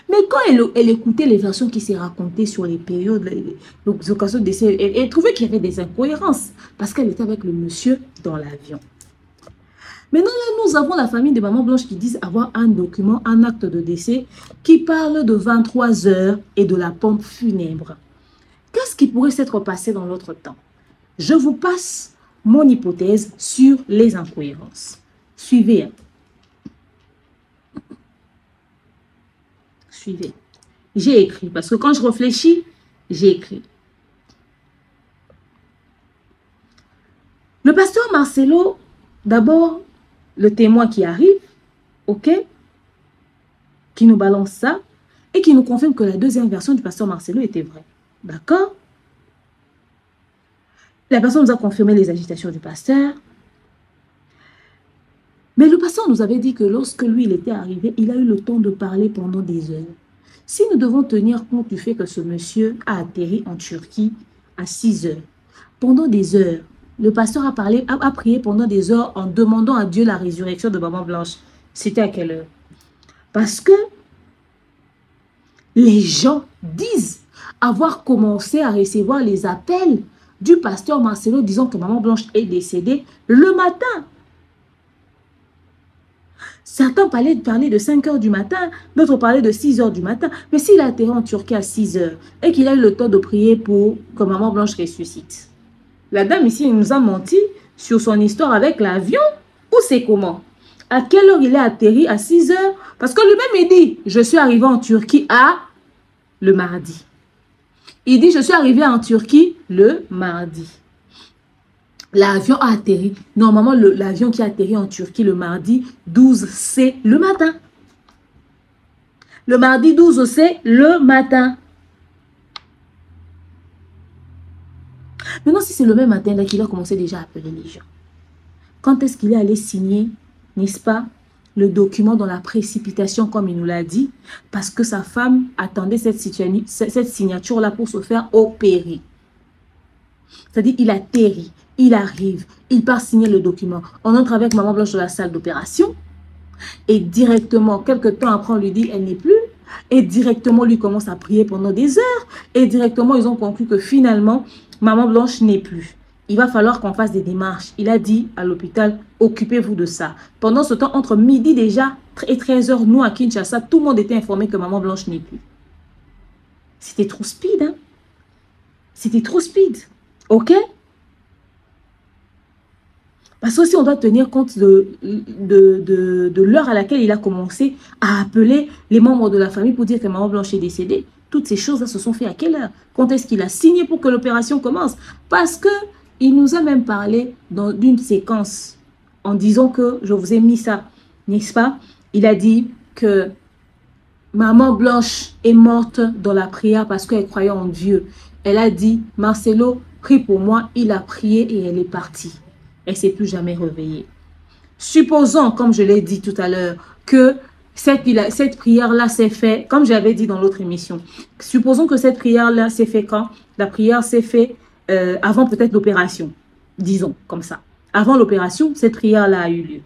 Mais quand elle écoutait les versions qui s'est racontées sur les périodes, les occasions de décès, elle trouvait qu'il y avait des incohérences parce qu'elle était avec le monsieur dans l'avion. Maintenant, là, nous avons la famille de Maman Blanche qui disent avoir un document, un acte de décès qui parle de 23 heures et de la pompe funèbre. Qu'est-ce qui pourrait s'être passé dans l'autre temps? Je vous passe mon hypothèse sur les incohérences. Suivez. Suivez. J'ai écrit, parce que quand je réfléchis, j'ai écrit. Le pasteur Marcelo, d'abord, le témoin qui arrive, ok, qui nous balance ça, et qui nous confirme que la deuxième version du pasteur Marcelo était vraie. D'accord? La personne nous a confirmé les agitations du pasteur. Mais le pasteur nous avait dit que lorsque lui, il était arrivé, il a eu le temps de parler pendant des heures. Si nous devons tenir compte du fait que ce monsieur a atterri en Turquie à 6 heures, pendant des heures, le pasteur a prié pendant des heures en demandant à Dieu la résurrection de Maman Blanche. C'était à quelle heure? Parce que les gens disent avoir commencé à recevoir les appels du pasteur Marcelo disant que Maman Blanche est décédée le matin. Certains parlaient de 5 heures du matin, d'autres parlaient de 6 heures du matin. Mais s'il a atterri en Turquie à 6 heures et qu'il a eu le temps de prier pour que Maman Blanche ressuscite, la dame ici il nous a menti sur son histoire avec l'avion ou c'est comment? À quelle heure il est atterri à 6 heures? Parce que lui-même il dit, je suis arrivé en Turquie le mardi. Il dit, je suis arrivé en Turquie le mardi. L'avion a atterri. Normalement, l'avion qui a atterri en Turquie le mardi 12, c'est le matin. Le mardi 12, c'est le matin. Maintenant, si c'est le même matin là qu'il a commencé déjà à appeler les gens, quand est-ce qu'il est allé signer, n'est-ce pas, le document dans la précipitation, comme il nous l'a dit, parce que sa femme attendait cette signature-là pour se faire opérer. C'est-à-dire, il atterrit, il arrive, il part signer le document. On entre avec Maman Blanche dans la salle d'opération et directement, quelques temps après, on lui dit, elle n'est plus. Et directement, lui commence à prier pendant des heures. Et directement, ils ont conclu que finalement, Maman Blanche n'est plus. Il va falloir qu'on fasse des démarches. Il a dit à l'hôpital, occupez-vous de ça. Pendant ce temps, entre midi déjà et 13h, nous à Kinshasa, tout le monde était informé que Maman Blanche n'est plus. C'était trop speed, hein? C'était trop speed. OK? Parce que si on doit tenir compte de l'heure à laquelle il a commencé à appeler les membres de la famille pour dire que Maman Blanche est décédée, toutes ces choses-là se sont faites à quelle heure? Quand est-ce qu'il a signé pour que l'opération commence? Parce que il nous a même parlé d'une séquence en disant que, je vous ai mis ça, n'est-ce pas? Il a dit que Maman Blanche est morte dans la prière parce qu'elle croyait en Dieu. Elle a dit, Marcelo, prie pour moi. Il a prié et elle est partie. Elle ne s'est plus jamais réveillée. Supposons, comme je l'ai dit tout à l'heure, que cette prière-là s'est faite, comme j'avais dit dans l'autre émission, supposons que cette prière-là s'est faite quand? La prière s'est faite avant peut-être l'opération, disons comme ça. Avant l'opération, cette prière-là a eu lieu.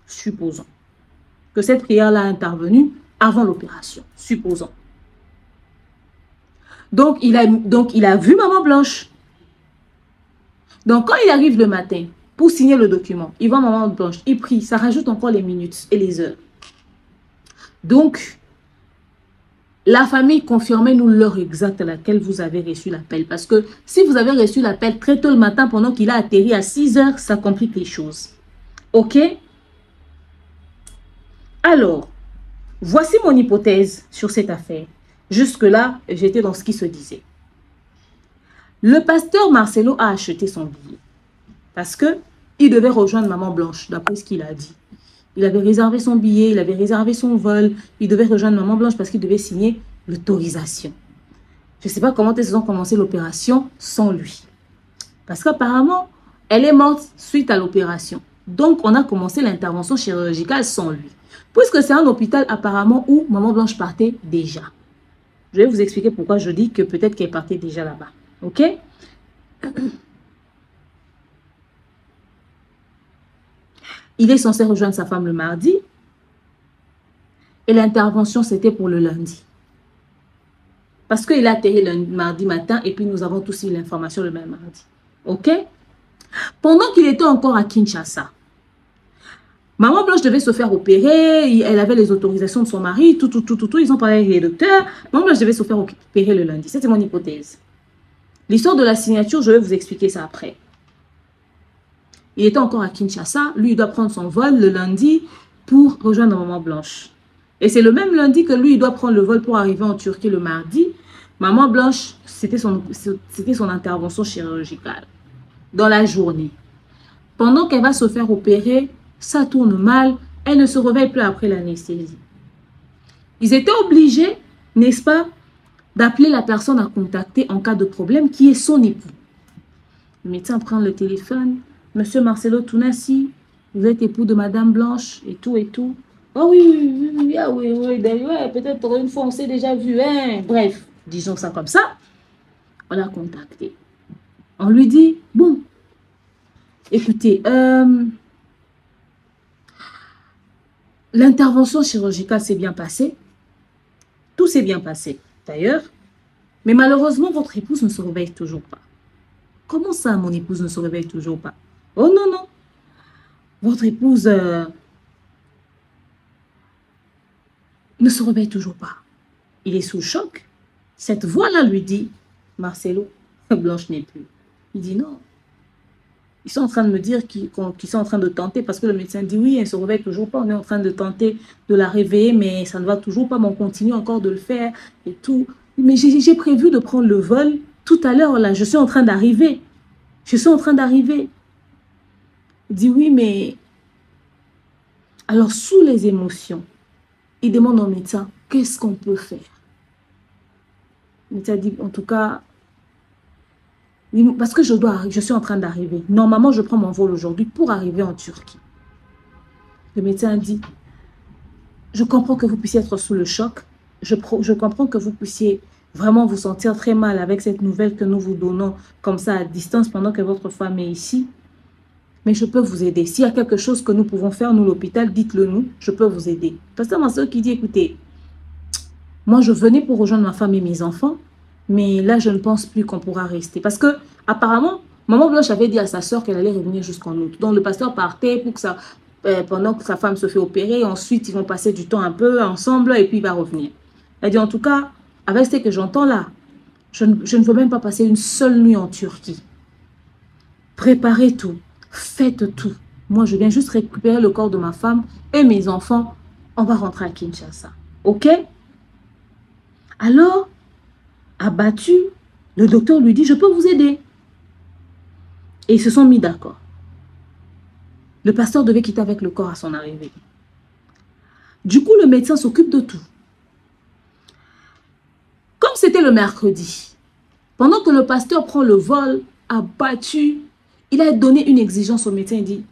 Supposons que cette prière-là a intervenu avant l'opération. Supposons. Donc, il a vu Maman Blanche. Donc, quand il arrive le matin pour signer le document, il voit Maman Blanche, il prie, ça rajoute encore les minutes et les heures. Donc, la famille, confirmez-nous l'heure exacte à laquelle vous avez reçu l'appel. Parce que si vous avez reçu l'appel très tôt le matin pendant qu'il a atterri à 6 heures, ça complique les choses. OK? Alors, voici mon hypothèse sur cette affaire. Jusque-là, j'étais dans ce qui se disait. Le pasteur Marcelo a acheté son billet. Parce qu'il devait rejoindre Maman Blanche, d'après ce qu'il a dit. Il avait réservé son billet, il avait réservé son vol. Il devait rejoindre Maman Blanche parce qu'il devait signer l'autorisation. Je ne sais pas comment ils ont commencé l'opération sans lui. Parce qu'apparemment, elle est morte suite à l'opération. Donc, on a commencé l'intervention chirurgicale sans lui. Puisque c'est un hôpital apparemment où Maman Blanche partait déjà. Je vais vous expliquer pourquoi je dis que peut-être qu'elle partait déjà là-bas. OK? Il est censé rejoindre sa femme le mardi. Et l'intervention, c'était pour le lundi. Parce qu'il a atterri le mardi matin et puis nous avons tous eu l'information le même mardi. OK? Pendant qu'il était encore à Kinshasa, Maman Blanche devait se faire opérer. Elle avait les autorisations de son mari. Tout. Ils ont parlé avec les docteurs. Maman Blanche devait se faire opérer le lundi. C'est mon hypothèse. L'histoire de la signature, je vais vous expliquer ça après. Il était encore à Kinshasa. Lui, il doit prendre son vol le lundi pour rejoindre Maman Blanche. Et c'est le même lundi que lui, il doit prendre le vol pour arriver en Turquie le mardi. Maman Blanche, c'était son intervention chirurgicale dans la journée. Pendant qu'elle va se faire opérer, ça tourne mal. Elle ne se réveille plus après l'anesthésie. Ils étaient obligés, n'est-ce pas, d'appeler la personne à contacter en cas de problème qui est son époux. Le médecin prend le téléphone. Monsieur Marcelo Tounassi, vous êtes époux de Madame Blanche et tout et tout. Oh oui, ah oui, d'ailleurs, peut-être une fois on s'est déjà vu, hein. Bref, disons ça comme ça. On l'a contacté. On lui dit, bon, écoutez, l'intervention chirurgicale s'est bien passée. Tout s'est bien passé, d'ailleurs. Mais malheureusement, votre épouse ne se réveille toujours pas. Comment ça, mon épouse ne se réveille toujours pas? Oh non, non. Votre épouse ne se réveille toujours pas. Il est sous choc. Cette voix-là lui dit, Marcelo, Blanche n'est plus. Il dit non. Ils sont en train de me dire qu'ils sont en train de tenter, parce que le médecin dit oui, elle ne se réveille toujours pas. On est en train de tenter de la réveiller, mais ça ne va toujours pas, mais on continue encore de le faire et tout. Mais j'ai prévu de prendre le vol tout à l'heure, là. Je suis en train d'arriver. Je suis en train d'arriver. Il dit oui, mais... Alors, sous les émotions, il demande au médecin, qu'est-ce qu'on peut faire? Le médecin dit, en tout cas, parce que je suis en train d'arriver. Normalement, je prends mon vol aujourd'hui pour arriver en Turquie. Le médecin dit, je comprends que vous puissiez être sous le choc. Je comprends que vous puissiez vraiment vous sentir très mal avec cette nouvelle que nous vous donnons comme ça à distance pendant que votre femme est ici. Mais je peux vous aider. S'il y a quelque chose que nous pouvons faire, nous, l'hôpital, dites-le nous. Je peux vous aider. Pasteur Mansur qui dit, écoutez, moi, je venais pour rejoindre ma femme et mes enfants, mais là, je ne pense plus qu'on pourra rester. Parce que, apparemment, Maman Blanche avait dit à sa soeur qu'elle allait revenir jusqu'en août. Donc, le pasteur partait pour que ça, pendant que sa femme se fait opérer. Ensuite, ils vont passer du temps un peu ensemble et puis il va revenir. Elle dit, en tout cas, avec ce que j'entends là, je ne veux même pas passer une seule nuit en Turquie. Préparez tout. Faites tout. Moi, je viens juste récupérer le corps de ma femme et mes enfants. On va rentrer à Kinshasa. OK? Alors, abattu, le docteur lui dit, je peux vous aider. Et ils se sont mis d'accord. Le pasteur devait quitter avec le corps à son arrivée. Du coup, le médecin s'occupe de tout. Comme c'était le mercredi, pendant que le pasteur prend le vol, abattu, il a donné une exigence au médecin. Il dit,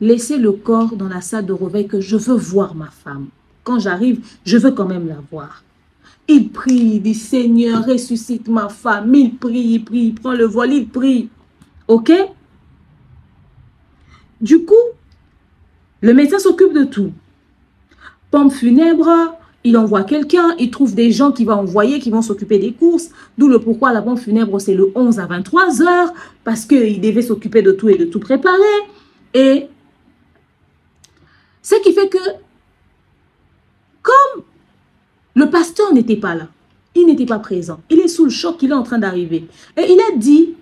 laissez le corps dans la salle de réveil que je veux voir ma femme. Quand j'arrive, je veux quand même la voir. Il prie, il dit, Seigneur, ressuscite ma femme. Il prie, il prend le vol, il prie. OK? Du coup, le médecin s'occupe de tout. Pompe funèbre, il envoie quelqu'un, il trouve des gens qui vont envoyer, qui vont s'occuper des courses. D'où le pourquoi la pompe funèbre, c'est le 11 à 23 heures, parce qu'il devait s'occuper de tout et de tout préparer. Et ce qui fait que, comme le pasteur n'était pas là, il n'était pas présent, il est sous le choc, il est en train d'arriver. Et il a dit,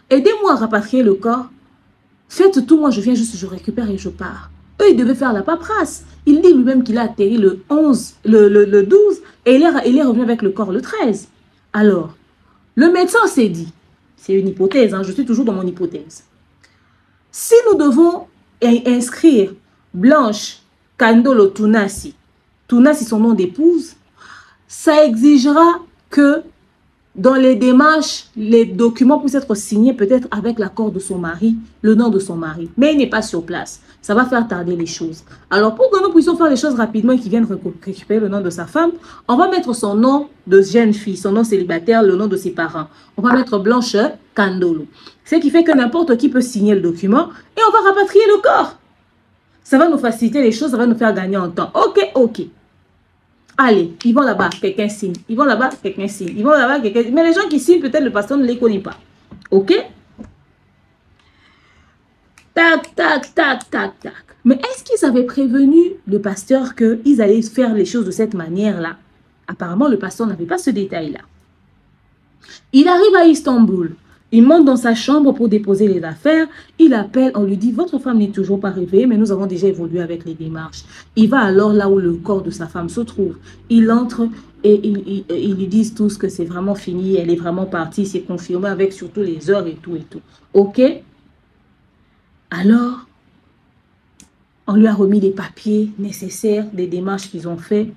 aidez-moi à rapatrier le corps, faites tout, moi je viens juste, je récupère et je pars. Eux, ils devaient faire la paperasse. Il dit lui-même qu'il a atterri le 11, le 12, et il est revenu avec le corps le 13. Alors, le médecin s'est dit, c'est une hypothèse, hein, je suis toujours dans mon hypothèse. Si nous devons inscrire Blanche Kandolo Tunasi, Tunasi son nom d'épouse, ça exigera que dans les démarches, les documents puissent être signés peut-être avec l'accord de son mari, le nom de son mari. Mais il n'est pas sur place. Ça va faire tarder les choses. Alors, pour que nous puissions faire les choses rapidement et qu'il vienne récupérer le nom de sa femme, on va mettre son nom de jeune fille, son nom célibataire, le nom de ses parents. On va mettre Blanche Kandolo. Ce qui fait que n'importe qui peut signer le document et on va rapatrier le corps. Ça va nous faciliter les choses, ça va nous faire gagner en temps. OK, OK. Allez, ils vont là-bas, quelqu'un signe. Ils vont là-bas, quelqu'un signe. Ils vont là-bas, quelqu'un signe. Mais les gens qui signent, peut-être le pasteur ne les connaît pas. OK? Tac, tac, tac, tac, tac. Mais est-ce qu'ils avaient prévenu le pasteur qu'ils allaient faire les choses de cette manière-là? Apparemment, le pasteur n'avait pas ce détail-là. Il arrive à Istanbul. Il monte dans sa chambre pour déposer les affaires. Il appelle, on lui dit, votre femme n'est toujours pas réveillée, mais nous avons déjà évolué avec les démarches. Il va alors là où le corps de sa femme se trouve. Il entre et ils lui disent tous que c'est vraiment fini, elle est vraiment partie, c'est confirmé avec surtout les heures et tout et tout. OK? Alors, on lui a remis les papiers nécessaires, les démarches qu'ils ont fait.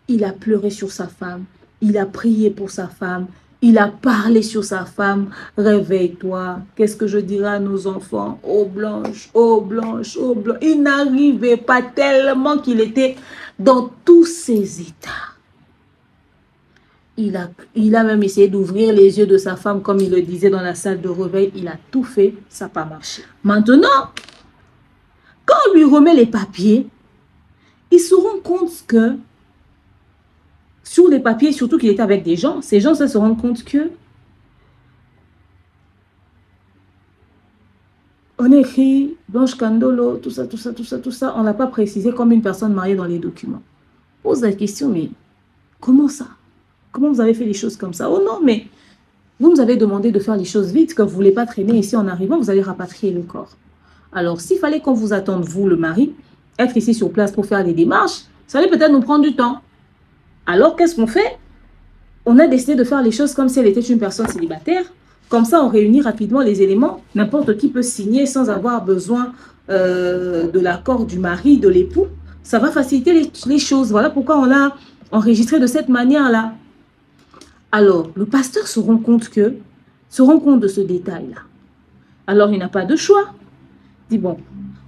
Il a pleuré sur sa femme. Il a prié pour sa femme. Il a parlé sur sa femme. Réveille-toi. Qu'est-ce que je dirai à nos enfants? Oh Blanche, oh Blanche, oh Blanche. Il n'arrivait pas tellement qu'il était dans tous ses états. Il a même essayé d'ouvrir les yeux de sa femme comme il le disait dans la salle de réveil. Il a tout fait, ça n'a pas marché. Maintenant, quand on lui remet les papiers, il se rend compte que sur les papiers, surtout qu'il était avec des gens, ces gens se rendent compte que on écrit Blanche Kandolo, tout ça, tout ça, tout ça, tout ça. On n'a pas précisé comme une personne mariée dans les documents. Pose la question, mais comment ça? Comment vous avez fait les choses comme ça? Oh non, mais vous nous avez demandé de faire les choses vite, que vous ne voulez pas traîner ici en arrivant, vous allez rapatrier le corps. Alors, s'il fallait qu'on vous attende, vous, le mari, être ici sur place pour faire les démarches, ça allait peut-être nous prendre du temps. Alors, qu'est-ce qu'on fait? On a décidé de faire les choses comme si elle était une personne célibataire. Comme ça, on réunit rapidement les éléments. N'importe qui peut signer sans avoir besoin de l'accord du mari, de l'époux, ça va faciliter les choses. Voilà pourquoi on l'a enregistré de cette manière-là. Alors, le pasteur se rend compte de ce détail-là. Alors, il n'a pas de choix. Il dit, bon,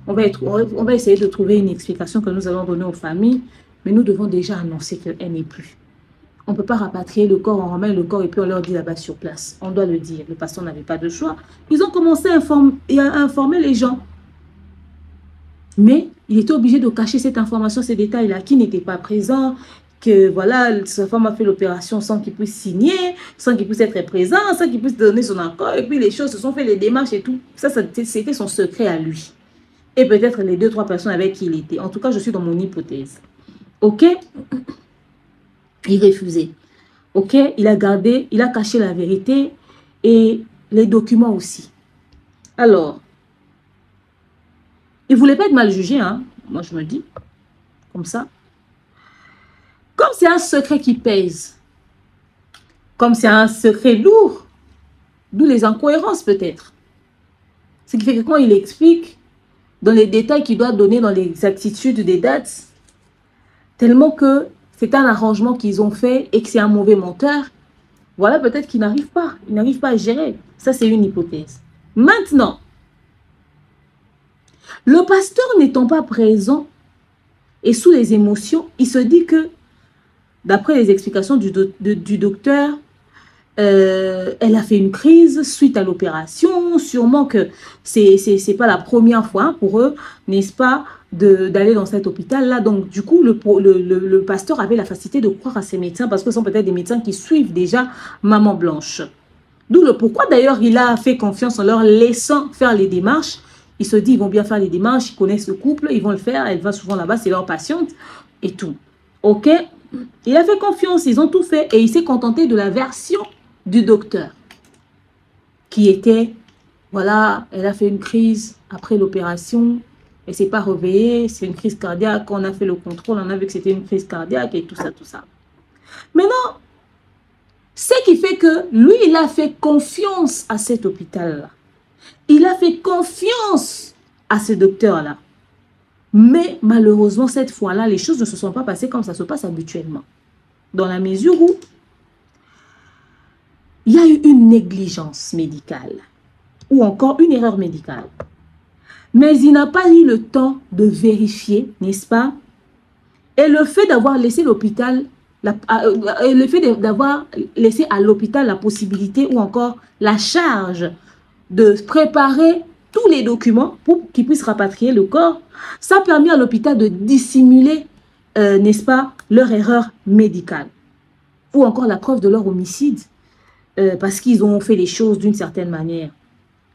on va essayer de trouver une explication que nous allons donner aux familles, mais nous devons déjà annoncer qu'elle n'est plus. On ne peut pas rapatrier le corps, on ramène le corps et puis on leur dit là-bas sur place. On doit le dire. Le pasteur n'avait pas de choix. Ils ont commencé à informer les gens. Mais il était obligé de cacher cette information, ces détails-là, qui n'étaient pas présents, que voilà, sa femme a fait l'opération sans qu'il puisse signer, sans qu'il puisse être présent, sans qu'il puisse donner son accord, et puis les choses se sont fait, les démarches et tout. Ça c'était son secret à lui. Et peut-être les 2-3 personnes avec qui il était. En tout cas, je suis dans mon hypothèse. Ok? Il refusait. Ok? Il a caché la vérité et les documents aussi. Alors, il ne voulait pas être mal jugé, hein? Moi, je me dis, comme ça. Comme c'est un secret qui pèse, comme c'est un secret lourd, d'où les incohérences peut-être. Ce qui fait que quand il explique, dans les détails qu'il doit donner, dans les exactitudes des dates, tellement que c'est un arrangement qu'ils ont fait et que c'est un mauvais menteur, voilà peut-être qu'il n'arrive pas. Il n'arrive pas à gérer. Ça, c'est une hypothèse. Maintenant, le pasteur n'étant pas présent et sous les émotions, il se dit que, d'après les explications du docteur, elle a fait une crise suite à l'opération. Sûrement que c'est pas la première fois pour eux, n'est-ce pas, d'aller dans cet hôpital-là. Donc, du coup, le pasteur avait la facilité de croire à ses médecins parce que ce sont peut-être des médecins qui suivent déjà Maman Blanche. D'où le pourquoi, d'ailleurs, il a fait confiance en leur laissant faire les démarches. Il se dit, ils vont bien faire les démarches, ils connaissent le couple, ils vont le faire, elle va souvent là-bas, c'est leur patiente et tout. Ok? Il a fait confiance, ils ont tout fait et il s'est contenté de la version du docteur qui était, voilà, elle a fait une crise après l'opération, elle ne s'est pas réveillée, c'est une crise cardiaque, on a fait le contrôle, on a vu que c'était une crise cardiaque et tout ça, tout ça. Maintenant, ce qui fait que lui, il a fait confiance à cet hôpital-là. Il a fait confiance à ce docteur-là. Mais malheureusement, cette fois-là, les choses ne se sont pas passées comme ça se passe habituellement. Dans la mesure où il y a eu une négligence médicale ou encore une erreur médicale. Mais il n'a pas eu le temps de vérifier, n'est-ce pas? Et le fait d'avoir laissé l'hôpital, le fait d'avoir laissé à l'hôpital la possibilité ou encore la charge de préparer tous les documents pour qu'ils puissent rapatrier le corps, ça a permis à l'hôpital de dissimuler, n'est-ce pas, leur erreur médicale. Ou encore la preuve de leur homicide, parce qu'ils ont fait les choses d'une certaine manière.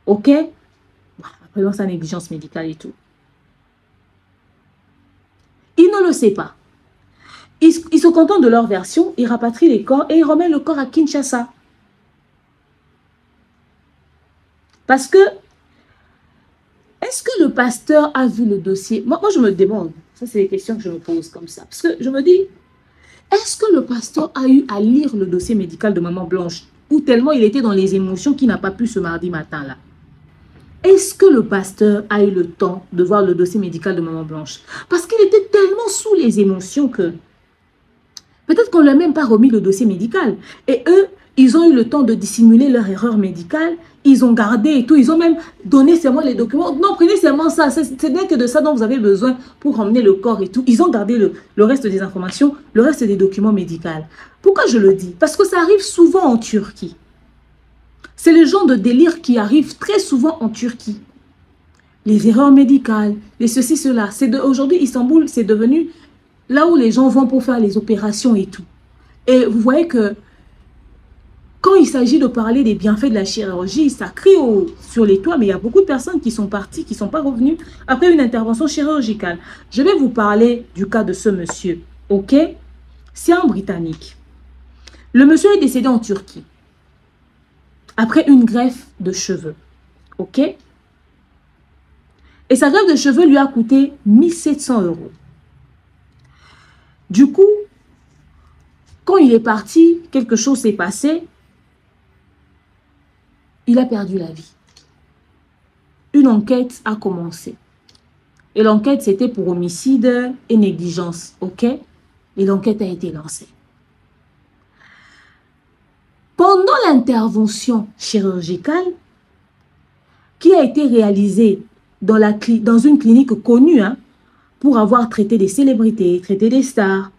Ok? Après, c'est une négligence médicale et tout. Ils ne le savent pas. Ils se contentent de leur version, ils rapatrient les corps et ils remettent le corps à Kinshasa. Parce que, est-ce que le pasteur a vu le dossier? Moi, je me demande, ça c'est les questions que je me pose comme ça. Parce que je me dis, est-ce que le pasteur a eu à lire le dossier médical de Maman Blanche? Ou tellement il était dans les émotions qu'il n'a pas pu ce mardi matin-là? Est-ce que le pasteur a eu le temps de voir le dossier médical de Maman Blanche? Parce qu'il était tellement sous les émotions que peut-être qu'on ne lui a même pas remis le dossier médical. Et eux, ils ont eu le temps de dissimuler leur erreur médicale. Ils ont gardé et tout. Ils ont même donné seulement les documents. Non, prenez seulement ça. C'est bien que de ça dont vous avez besoin pour emmener le corps et tout. Ils ont gardé le reste des informations, le reste des documents médicaux. Pourquoi je le dis? Parce que ça arrive souvent en Turquie. C'est le genre de délire qui arrive très souvent en Turquie. Les erreurs médicales, les ceci, cela. Aujourd'hui, Istanbul, c'est devenu là où les gens vont pour faire les opérations et tout. Et vous voyez que quand il s'agit de parler des bienfaits de la chirurgie, ça crie sur les toits, mais il y a beaucoup de personnes qui sont parties, qui ne sont pas revenues après une intervention chirurgicale. Je vais vous parler du cas de ce monsieur, ok? C'est un Britannique. Le monsieur est décédé en Turquie après une greffe de cheveux, ok? Et sa greffe de cheveux lui a coûté 1 700 €. Du coup, quand il est parti, quelque chose s'est passé. Il a perdu la vie. Une enquête a commencé. Et l'enquête, c'était pour homicide et négligence. OK? Et l'enquête a été lancée. Pendant l'intervention chirurgicale qui a été réalisée dans une clinique connue pour avoir traité des célébrités, traité des stars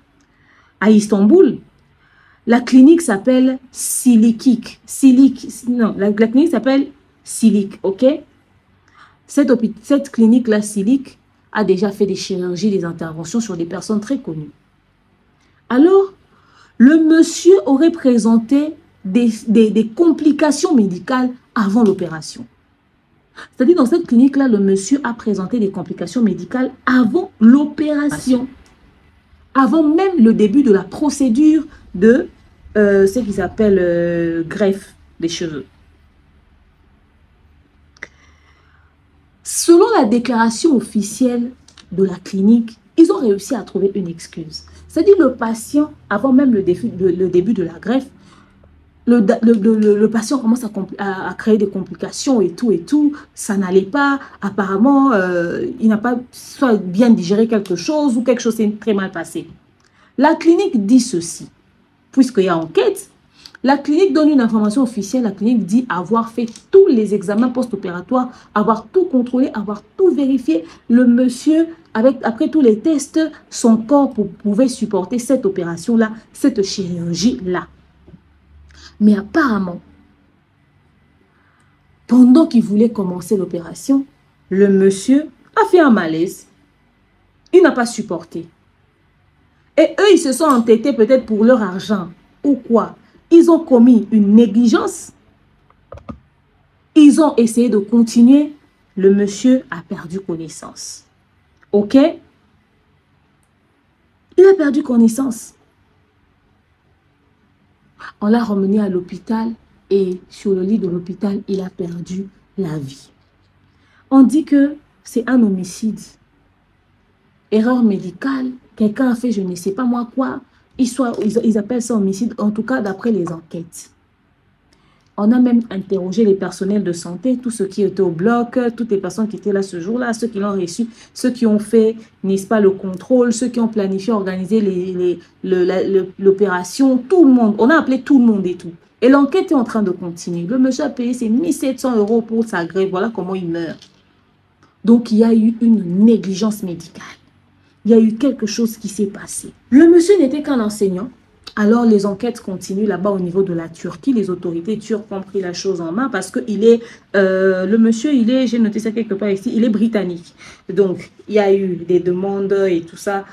à Istanbul, la clinique s'appelle Silikik. La clinique s'appelle Silik, ok? Cette clinique-là, Silik, a déjà fait des chirurgies, des interventions sur des personnes très connues. Alors, le monsieur aurait présenté des complications médicales avant l'opération. C'est-à-dire, dans cette clinique-là, le monsieur a présenté des complications médicales avant l'opération. Avant même le début de la procédure de ce qu'ils appellent greffe des cheveux. Selon la déclaration officielle de la clinique, ils ont réussi à trouver une excuse. C'est-à-dire le patient, avant même le début de la greffe, le patient commence à créer des complications et tout, ça n'allait pas, apparemment, il n'a pas soit bien digéré quelque chose ou quelque chose s'est très mal passé. La clinique dit ceci, puisqu'il y a enquête, la clinique donne une information officielle, la clinique dit avoir fait tous les examens post-opératoires, avoir tout contrôlé, avoir tout vérifié. Le monsieur, après tous les tests, son corps pouvait supporter cette opération-là, cette chirurgie-là. Mais apparemment, pendant qu'il voulait commencer l'opération, le monsieur a fait un malaise. Il n'a pas supporté. Et eux, ils se sont entêtés peut-être pour leur argent ou quoi. Ils ont commis une négligence. Ils ont essayé de continuer. Le monsieur a perdu connaissance. OK? Il a perdu connaissance. On l'a ramené à l'hôpital et sur le lit de l'hôpital, il a perdu la vie. On dit que c'est un homicide. Erreur médicale. Quelqu'un a fait je ne sais pas moi quoi. Ils appellent ça homicide, en tout cas d'après les enquêtes. On a même interrogé les personnels de santé, tous ceux qui étaient au bloc, toutes les personnes qui étaient là ce jour-là, ceux qui l'ont reçu, ceux qui ont fait, n'est-ce pas, le contrôle, ceux qui ont planifié, organisé l'opération, tout le monde. On a appelé tout le monde et tout. Et l'enquête est en train de continuer. Le monsieur a payé ses 1700 € pour sa grève. Voilà comment il meurt. Donc, il y a eu une négligence médicale. Il y a eu quelque chose qui s'est passé. Le monsieur n'était qu'un enseignant. Alors, les enquêtes continuent là-bas au niveau de la Turquie. Les autorités turques ont pris la chose en main parce que le monsieur, j'ai noté ça quelque part ici, il est britannique. Donc, il y a eu des demandes et tout ça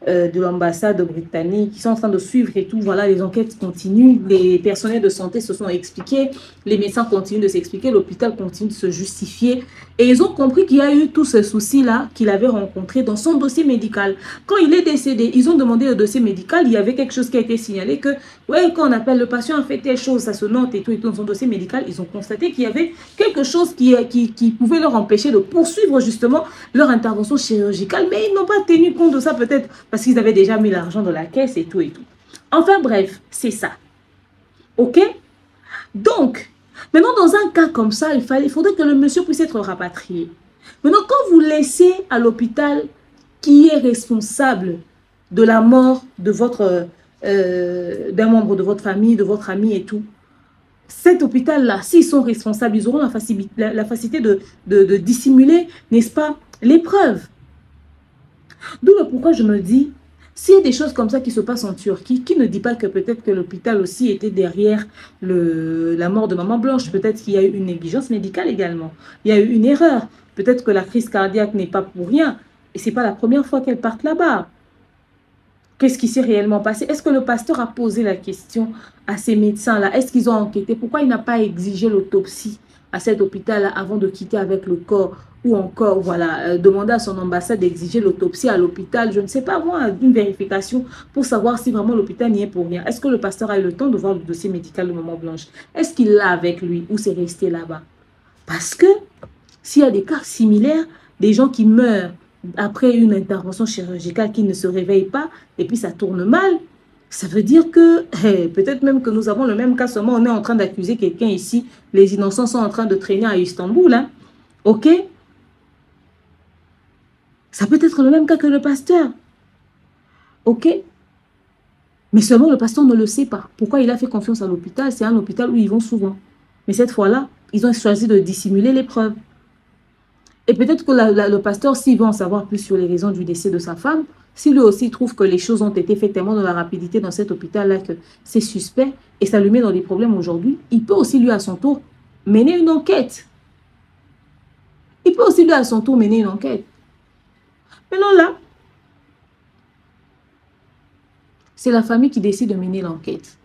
de l'ambassade britannique qui sont en train de suivre et tout. Voilà, les enquêtes continuent. Les personnels de santé se sont expliqués. Les médecins continuent de s'expliquer. L'hôpital continue de se justifier. Et ils ont compris qu'il y a eu tous ces soucis-là qu'il avait rencontrés dans son dossier médical. Quand il est décédé, ils ont demandé le dossier médical. Il y avait quelque chose qui a été signalé que, ouais, quand on appelle le patient a fait telle chose, ça se note et tout dans son dossier médical. Ils ont constaté qu'il y avait quelque chose qui pouvait leur empêcher de poursuivre justement leur intervention chirurgicale. Mais ils n'ont pas tenu compte de ça peut-être parce qu'ils avaient déjà mis l'argent dans la caisse et tout et tout. Enfin bref, c'est ça. OK? Donc, maintenant, dans un cas comme ça, il faudrait que le monsieur puisse être rapatrié. Maintenant, quand vous laissez à l'hôpital qui est responsable de la mort de d'un membre de votre famille, de votre ami et tout, cet hôpital-là, s'ils sont responsables, ils auront la facilité de dissimuler, n'est-ce pas, les preuves. D'où le pourquoi je me dis, s'il y a des choses comme ça qui se passent en Turquie, qui ne dit pas que peut-être que l'hôpital aussi était derrière la mort de Maman Blanche. Peut-être qu'il y a eu une négligence médicale également. Il y a eu une erreur. Peut-être que la crise cardiaque n'est pas pour rien. Et ce n'est pas la première fois qu'elle part là-bas. Qu'est-ce qui s'est réellement passé? Est-ce que le pasteur a posé la question à ces médecins-là? Est-ce qu'ils ont enquêté? Pourquoi il n'a pas exigé l'autopsie à cet hôpital avant de quitter avec le corps? Ou encore, voilà, demander à son ambassade d'exiger l'autopsie à l'hôpital, je ne sais pas moi, une vérification pour savoir si vraiment l'hôpital n'y est pour rien. Est-ce que le pasteur a eu le temps de voir le dossier médical de Maman Blanche? Est-ce qu'il l'a avec lui ou c'est resté là-bas? Parce que s'il y a des cas similaires, des gens qui meurent après une intervention chirurgicale qui ne se réveillent pas et puis ça tourne mal, ça veut dire que peut-être même que nous avons le même cas, seulement on est en train d'accuser quelqu'un ici. Les innocents sont en train de traîner à Istanbul. Hein? OK? Ça peut être le même cas que le pasteur. Ok? Mais seulement le pasteur ne le sait pas. Pourquoi il a fait confiance à l'hôpital? C'est un hôpital où ils vont souvent. Mais cette fois-là, ils ont choisi de dissimuler les preuves. Et peut-être que le pasteur, s'il veut en savoir plus sur les raisons du décès de sa femme, si lui aussi trouve que les choses ont été faites tellement de la rapidité dans cet hôpital-là que c'est suspect et ça lui met dans des problèmes aujourd'hui, il peut aussi lui à son tour mener une enquête. Il peut aussi lui à son tour mener une enquête. Maintenant là, c'est la famille qui décide de mener l'enquête.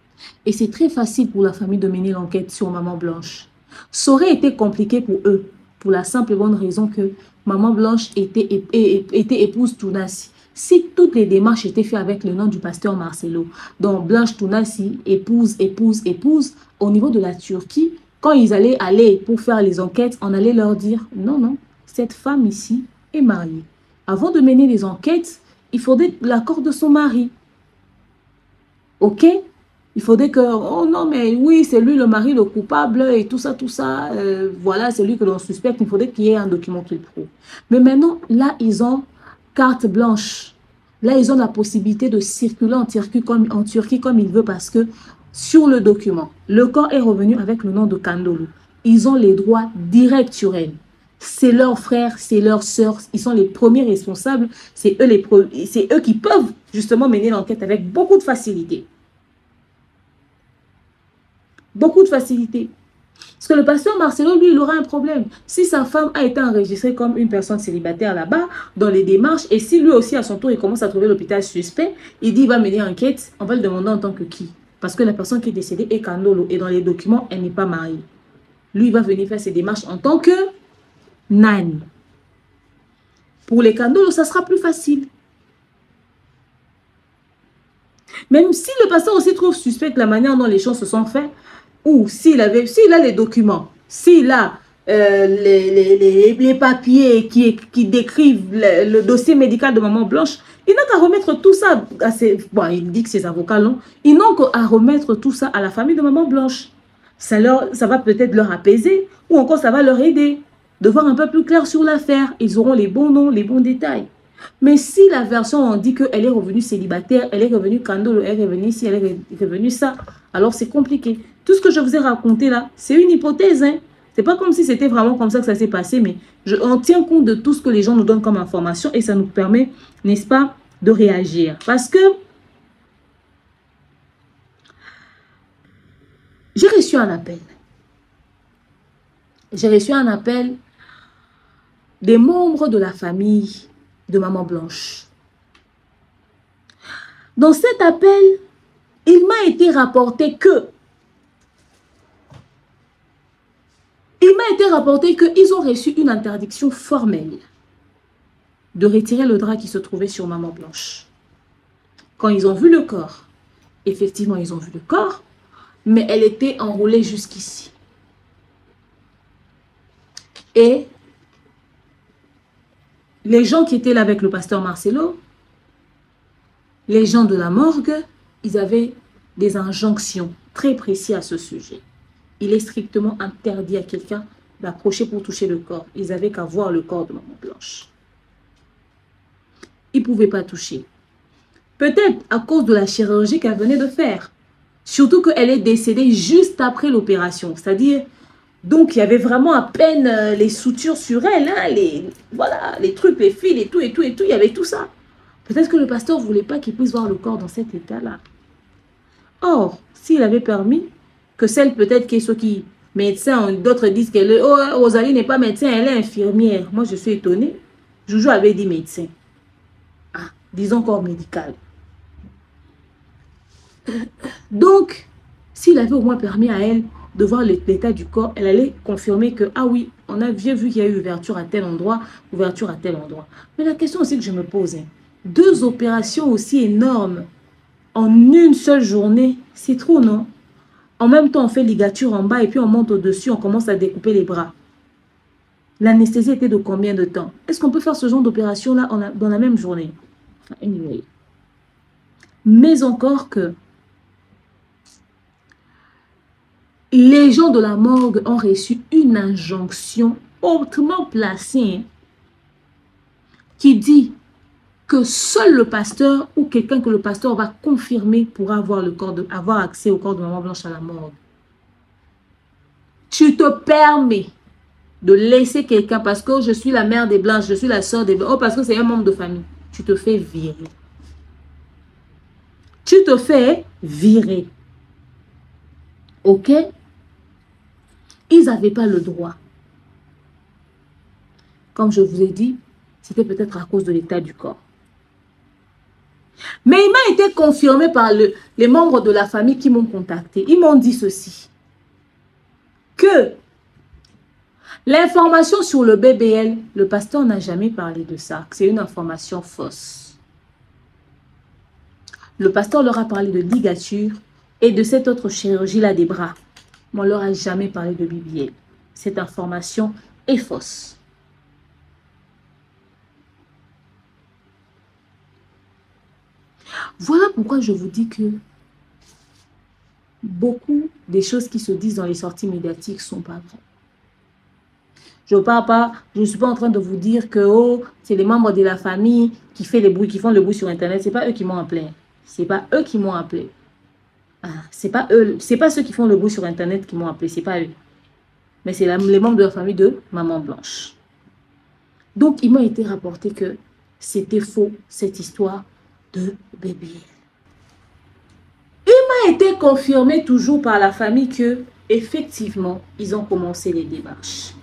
Et c'est très facile pour la famille de mener l'enquête sur Maman Blanche. Ça aurait été compliqué pour eux, pour la simple et bonne raison que Maman Blanche était épouse Tounassi. Si toutes les démarches étaient faites avec le nom du pasteur Marcelo, donc Blanche Tounassi, épouse, au niveau de la Turquie, quand ils allaient aller pour faire les enquêtes, on allait leur dire, non, non, cette femme ici est mariée. Avant de mener les enquêtes, il faudrait l'accord de son mari. Ok? Il faudrait que, oh non, mais oui, c'est lui le mari, le coupable et tout ça, voilà, c'est lui que l'on suspecte. Il faudrait qu'il y ait un document qui le prouve. Mais maintenant, là, ils ont carte blanche. Là, ils ont la possibilité de circuler en Turquie comme ils veulent parce que sur le document, le corps est revenu avec le nom de Kandolo. Ils ont les droits directs sur elle. C'est leurs frères, c'est leurs sœurs, ils sont les premiers responsables. C'est eux qui peuvent justement mener l'enquête avec beaucoup de facilité. Beaucoup de facilité. Parce que le pasteur Marcelo, lui, il aura un problème. Si sa femme a été enregistrée comme une personne célibataire là-bas, dans les démarches, et si lui aussi, à son tour, il commence à trouver l'hôpital suspect, il dit, il va mener enquête, on va le demander en tant que qui? Parce que la personne qui est décédée est Kandolo, et dans les documents, elle n'est pas mariée. Lui, il va venir faire ses démarches en tant que Nani. Pour les Kandolo, ça sera plus facile. Même si le pasteur aussi trouve suspect la manière dont les choses se sont faites, ou s'il a les documents, s'il a les papiers qui décrivent le dossier médical de Maman Blanche, il n'a qu'à remettre tout ça à il dit que ses avocats l'ont, ils n'ont qu'à remettre tout ça à la famille de Maman Blanche. Ça va peut-être leur apaiser, ou encore ça va leur aider de voir un peu plus clair sur l'affaire. Ils auront les bons noms, les bons détails. Mais si la version on dit qu'elle est revenue célibataire, elle est revenue Kandolo, elle est revenue ici, elle est revenue ça, alors c'est compliqué. Tout ce que je vous ai raconté là, c'est une hypothèse. Hein? C'est pas comme si c'était vraiment comme ça que ça s'est passé, mais on tient compte de tout ce que les gens nous donnent comme information et ça nous permet, n'est-ce pas, de réagir. Parce que j'ai reçu un appel. J'ai reçu un appel des membres de la famille de Maman Blanche. Dans cet appel, il m'a été rapporté qu'ils ont reçu une interdiction formelle de retirer le drap qui se trouvait sur Maman Blanche. Quand ils ont vu le corps, effectivement, ils ont vu le corps, mais elle était enroulée jusqu'ici. Et les gens qui étaient là avec le pasteur Marcelo, les gens de la morgue, ils avaient des injonctions très précises à ce sujet. Il est strictement interdit à quelqu'un d'approcher pour toucher le corps. Ils avaient qu'à voir le corps de Maman Blanche. Ils ne pouvaient pas toucher. Peut-être à cause de la chirurgie qu'elle venait de faire. Surtout qu'elle est décédée juste après l'opération. C'est-à-dire, donc il y avait vraiment à peine les soutures sur elle. Hein, les trucs, les fils et tout. Il y avait tout ça. Peut-être que le pasteur ne voulait pas qu'il puisse voir le corps dans cet état-là. Or, s'il avait permis que celle peut-être qui est ceux qui médecin, d'autres disent qu'elle est, oh, Rosalie n'est pas médecin, elle est infirmière. Moi, je suis étonnée. Joujou avait dit médecin. Ah, disons corps médical. Donc, s'il avait au moins permis à elle de voir l'état du corps, elle allait confirmer que, ah oui, on a bien vu qu'il y a eu ouverture à tel endroit, ouverture à tel endroit. Mais la question aussi que je me pose, hein, 2 opérations aussi énormes en une seule journée, c'est trop, non? En même temps, on fait ligature en bas et puis on monte au-dessus, on commence à découper les bras. L'anesthésie était de combien de temps? Est-ce qu'on peut faire ce genre d'opération-là dans la même journée? Enfin, anyway. Mais encore que les gens de la morgue ont reçu une injonction hautement placée qui dit que seul le pasteur ou quelqu'un que le pasteur va confirmer pourra avoir accès au corps de Maman Blanche à la morgue. Tu te permets de laisser quelqu'un parce que je suis la mère des Blanches, je suis la soeur des Blanches, oh, parce que c'est un membre de famille. Tu te fais virer. Tu te fais virer. Ok? Ils n'avaient pas le droit. Comme je vous ai dit, c'était peut-être à cause de l'état du corps. Mais il m'a été confirmé par les membres de la famille qui m'ont contacté. Ils m'ont dit ceci. Que l'information sur le BBL, le pasteur n'a jamais parlé de ça. C'est une information fausse. Le pasteur leur a parlé de ligature et de cette autre chirurgie-là des bras. Mais on ne leur a jamais parlé de BBL. Cette information est fausse. Voilà pourquoi je vous dis que beaucoup des choses qui se disent dans les sorties médiatiques ne sont pas vraies. Je ne suis pas en train de vous dire que oh, c'est les membres de la famille qui font le bruit sur Internet. Ce n'est pas eux qui m'ont appelé. Ce n'est pas eux qui m'ont appelé. Ce n'est pas ceux qui font le bruit sur Internet qui m'ont appelé. Ce n'est pas eux. Mais c'est les membres de la famille de Maman Blanche. Donc, il m'a été rapporté que c'était faux, cette histoire de bébé. Il m'a été confirmé toujours par la famille que, effectivement, ils ont commencé les démarches.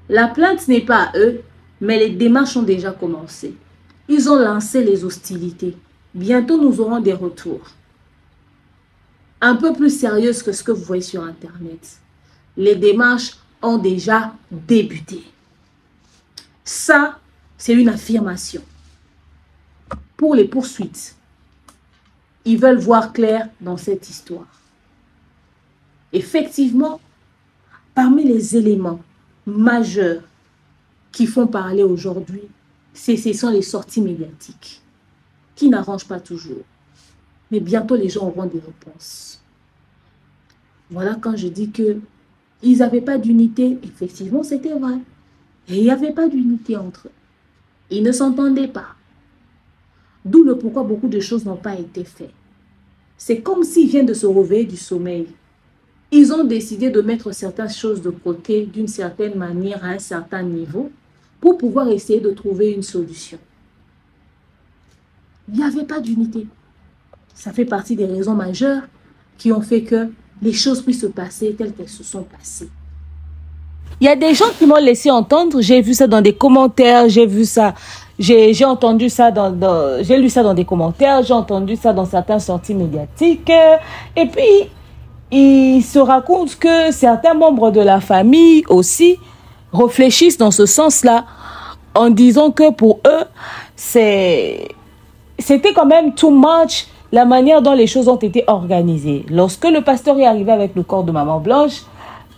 La plainte n'est pas à eux, mais les démarches ont déjà commencé. Ils ont lancé les hostilités. Bientôt, nous aurons des retours. Un peu plus sérieuses que ce que vous voyez sur Internet. Les démarches ont déjà débuté. Ça, c'est une affirmation. Pour les poursuites, ils veulent voir clair dans cette histoire. Effectivement, parmi les éléments majeurs qui font parler aujourd'hui, ce sont les sorties médiatiques, qui n'arrangent pas toujours. Mais bientôt, les gens auront des réponses. Voilà quand je dis que ils n'avaient pas d'unité. Effectivement, c'était vrai. Et il n'y avait pas d'unité entre eux. Ils ne s'entendaient pas. D'où le pourquoi beaucoup de choses n'ont pas été faites. C'est comme s'ils viennent de se réveiller du sommeil. Ils ont décidé de mettre certaines choses de côté d'une certaine manière à un certain niveau pour pouvoir essayer de trouver une solution. Il n'y avait pas d'unité. Ça fait partie des raisons majeures qui ont fait que les choses puissent se passer telles qu'elles se sont passées. Il y a des gens qui m'ont laissé entendre, j'ai vu ça dans des commentaires, j'ai vu ça, j'ai entendu ça j'ai lu ça dans des commentaires, j'ai entendu ça dans certaines sorties médiatiques. Et puis, il se raconte que certains membres de la famille aussi réfléchissent dans ce sens-là, en disant que pour eux, c'était quand même too much la manière dont les choses ont été organisées. Lorsque le pasteur est arrivé avec le corps de Maman Blanche,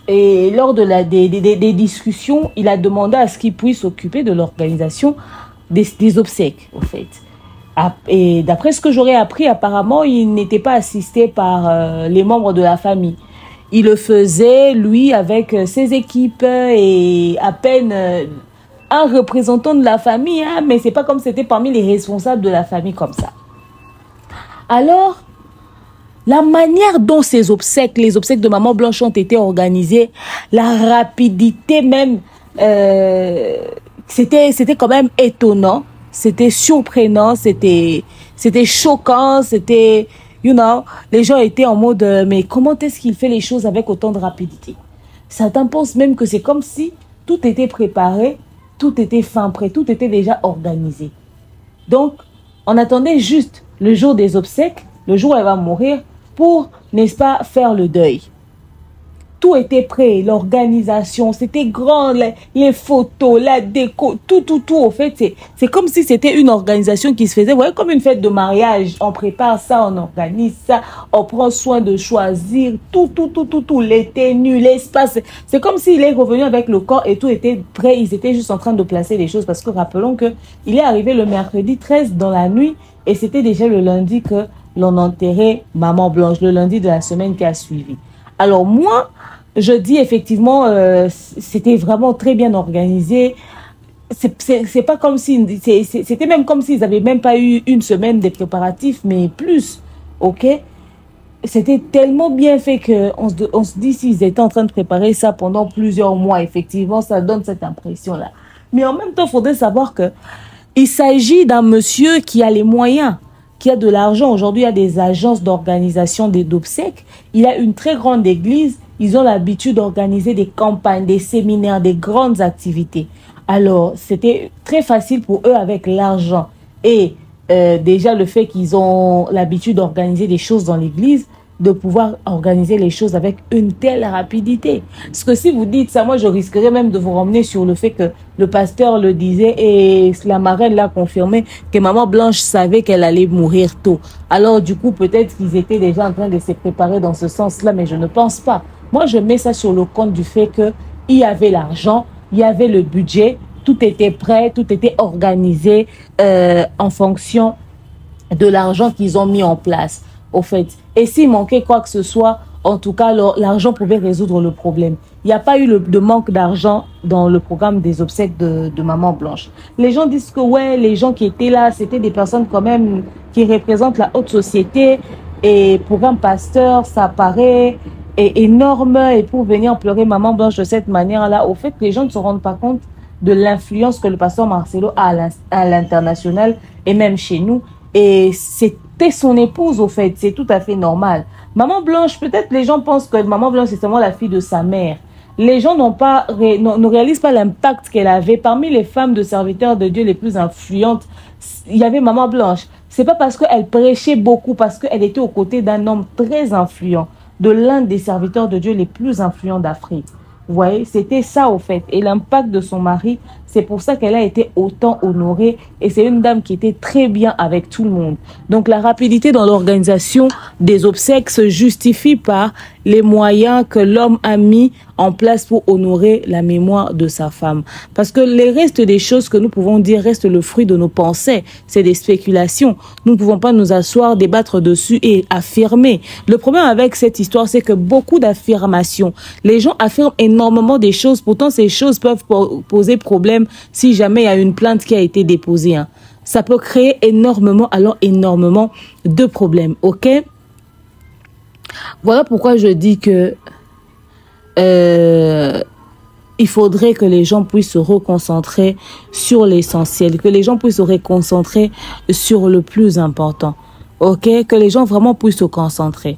et lors de des discussions, il a demandé à ce qu'il puisse s'occuper de l'organisation des obsèques, au fait. Et d'après ce que j'aurais appris, apparemment, il n'était pas assisté par les membres de la famille. Il le faisait, lui, avec ses équipes et à peine un représentant de la famille, hein, mais c'est pas comme c'était parmi les responsables de la famille comme ça. Alors, la manière dont les obsèques de Maman Blanche ont été organisées, la rapidité même, c'était quand même étonnant, c'était surprenant, c'était choquant, c'était, les gens étaient en mode, mais comment est-ce qu'il fait les choses avec autant de rapidité? Certains pensent même que c'est comme si tout était préparé, tout était fin prêt, tout était déjà organisé. Donc, on attendait juste le jour des obsèques, le jour où elle va mourir, pour, n'est-ce pas, faire le deuil. Tout était prêt, l'organisation, c'était grand, les photos, la déco, tout, au fait, c'est comme si c'était une organisation qui se faisait, vous voyez, comme une fête de mariage, on prépare ça, on organise ça, on prend soin de choisir, tout, les tenues, l'espace, c'est comme s'il est revenu avec le corps et tout était prêt, ils étaient juste en train de placer les choses, parce que rappelons que il est arrivé le mercredi 13 dans la nuit, et c'était déjà le lundi que l'on enterrait Maman Blanche, le lundi de la semaine qui a suivi. Alors moi, je dis effectivement, c'était vraiment très bien organisé. c'est pas comme si, c'était même comme s'ils avaient même pas eu une semaine de préparatifs, mais plus, ok? C'était tellement bien fait on se dit s'ils étaient en train de préparer ça pendant plusieurs mois, effectivement, ça donne cette impression-là. Mais en même temps, il faudrait savoir que il s'agit d'un monsieur qui a les moyens, qui a de l'argent. Aujourd'hui, il y a des agences d'organisation d'obsèques. Il a une très grande église. Ils ont l'habitude d'organiser des campagnes, des séminaires, des grandes activités. Alors, c'était très facile pour eux avec l'argent. Et déjà, le fait qu'ils ont l'habitude d'organiser des choses dans l'église, de pouvoir organiser les choses avec une telle rapidité. Parce que si vous dites ça, moi, je risquerais même de vous ramener sur le fait que le pasteur le disait et la marraine l'a confirmé que maman Blanche savait qu'elle allait mourir tôt. Alors, du coup, peut-être qu'ils étaient déjà en train de se préparer dans ce sens-là, mais je ne pense pas. Moi, je mets ça sur le compte du fait qu'il y avait l'argent, il y avait le budget, tout était prêt, tout était organisé en fonction de l'argent qu'ils ont mis en place, au fait. Et s'il manquait quoi que ce soit, en tout cas, l'argent pouvait résoudre le problème. Il n'y a pas eu de manque d'argent dans le programme des obsèques de Maman Blanche. Les gens disent que ouais, les gens qui étaient là, c'était des personnes quand même qui représentent la haute société. Et pour un pasteur, ça paraît énorme. Et pour venir pleurer Maman Blanche de cette manière-là, au fait, les gens ne se rendent pas compte de l'influence que le pasteur Marcelo a à l'international et même chez nous. Et c'était son épouse, au fait. C'est tout à fait normal. Maman Blanche, peut-être les gens pensent que Maman Blanche, c'est seulement la fille de sa mère. Les gens ne réalisent pas l'impact qu'elle avait. Parmi les femmes de serviteurs de Dieu les plus influentes, il y avait Maman Blanche. C'est pas parce qu'elle prêchait beaucoup, parce qu'elle était aux côtés d'un homme très influent, de l'un des serviteurs de Dieu les plus influents d'Afrique. Vous voyez, c'était ça au fait. Et l'impact de son mari, c'est pour ça qu'elle a été autant honorée. Et c'est une dame qui était très bien avec tout le monde. Donc la rapidité dans l'organisation des obsèques se justifie par les moyens que l'homme a mis en place pour honorer la mémoire de sa femme. Parce que les restes des choses que nous pouvons dire restent le fruit de nos pensées. C'est des spéculations. Nous ne pouvons pas nous asseoir, débattre dessus et affirmer. Le problème avec cette histoire, c'est que beaucoup d'affirmations, les gens affirment énormément des choses. Pourtant, ces choses peuvent poser problème si jamais il y a une plainte qui a été déposée. Hein. Ça peut créer énormément de problèmes. Ok? Voilà pourquoi je dis que il faudrait que les gens puissent se reconcentrer sur l'essentiel, que les gens puissent se reconcentrer sur le plus important. Ok? Que les gens vraiment puissent se concentrer.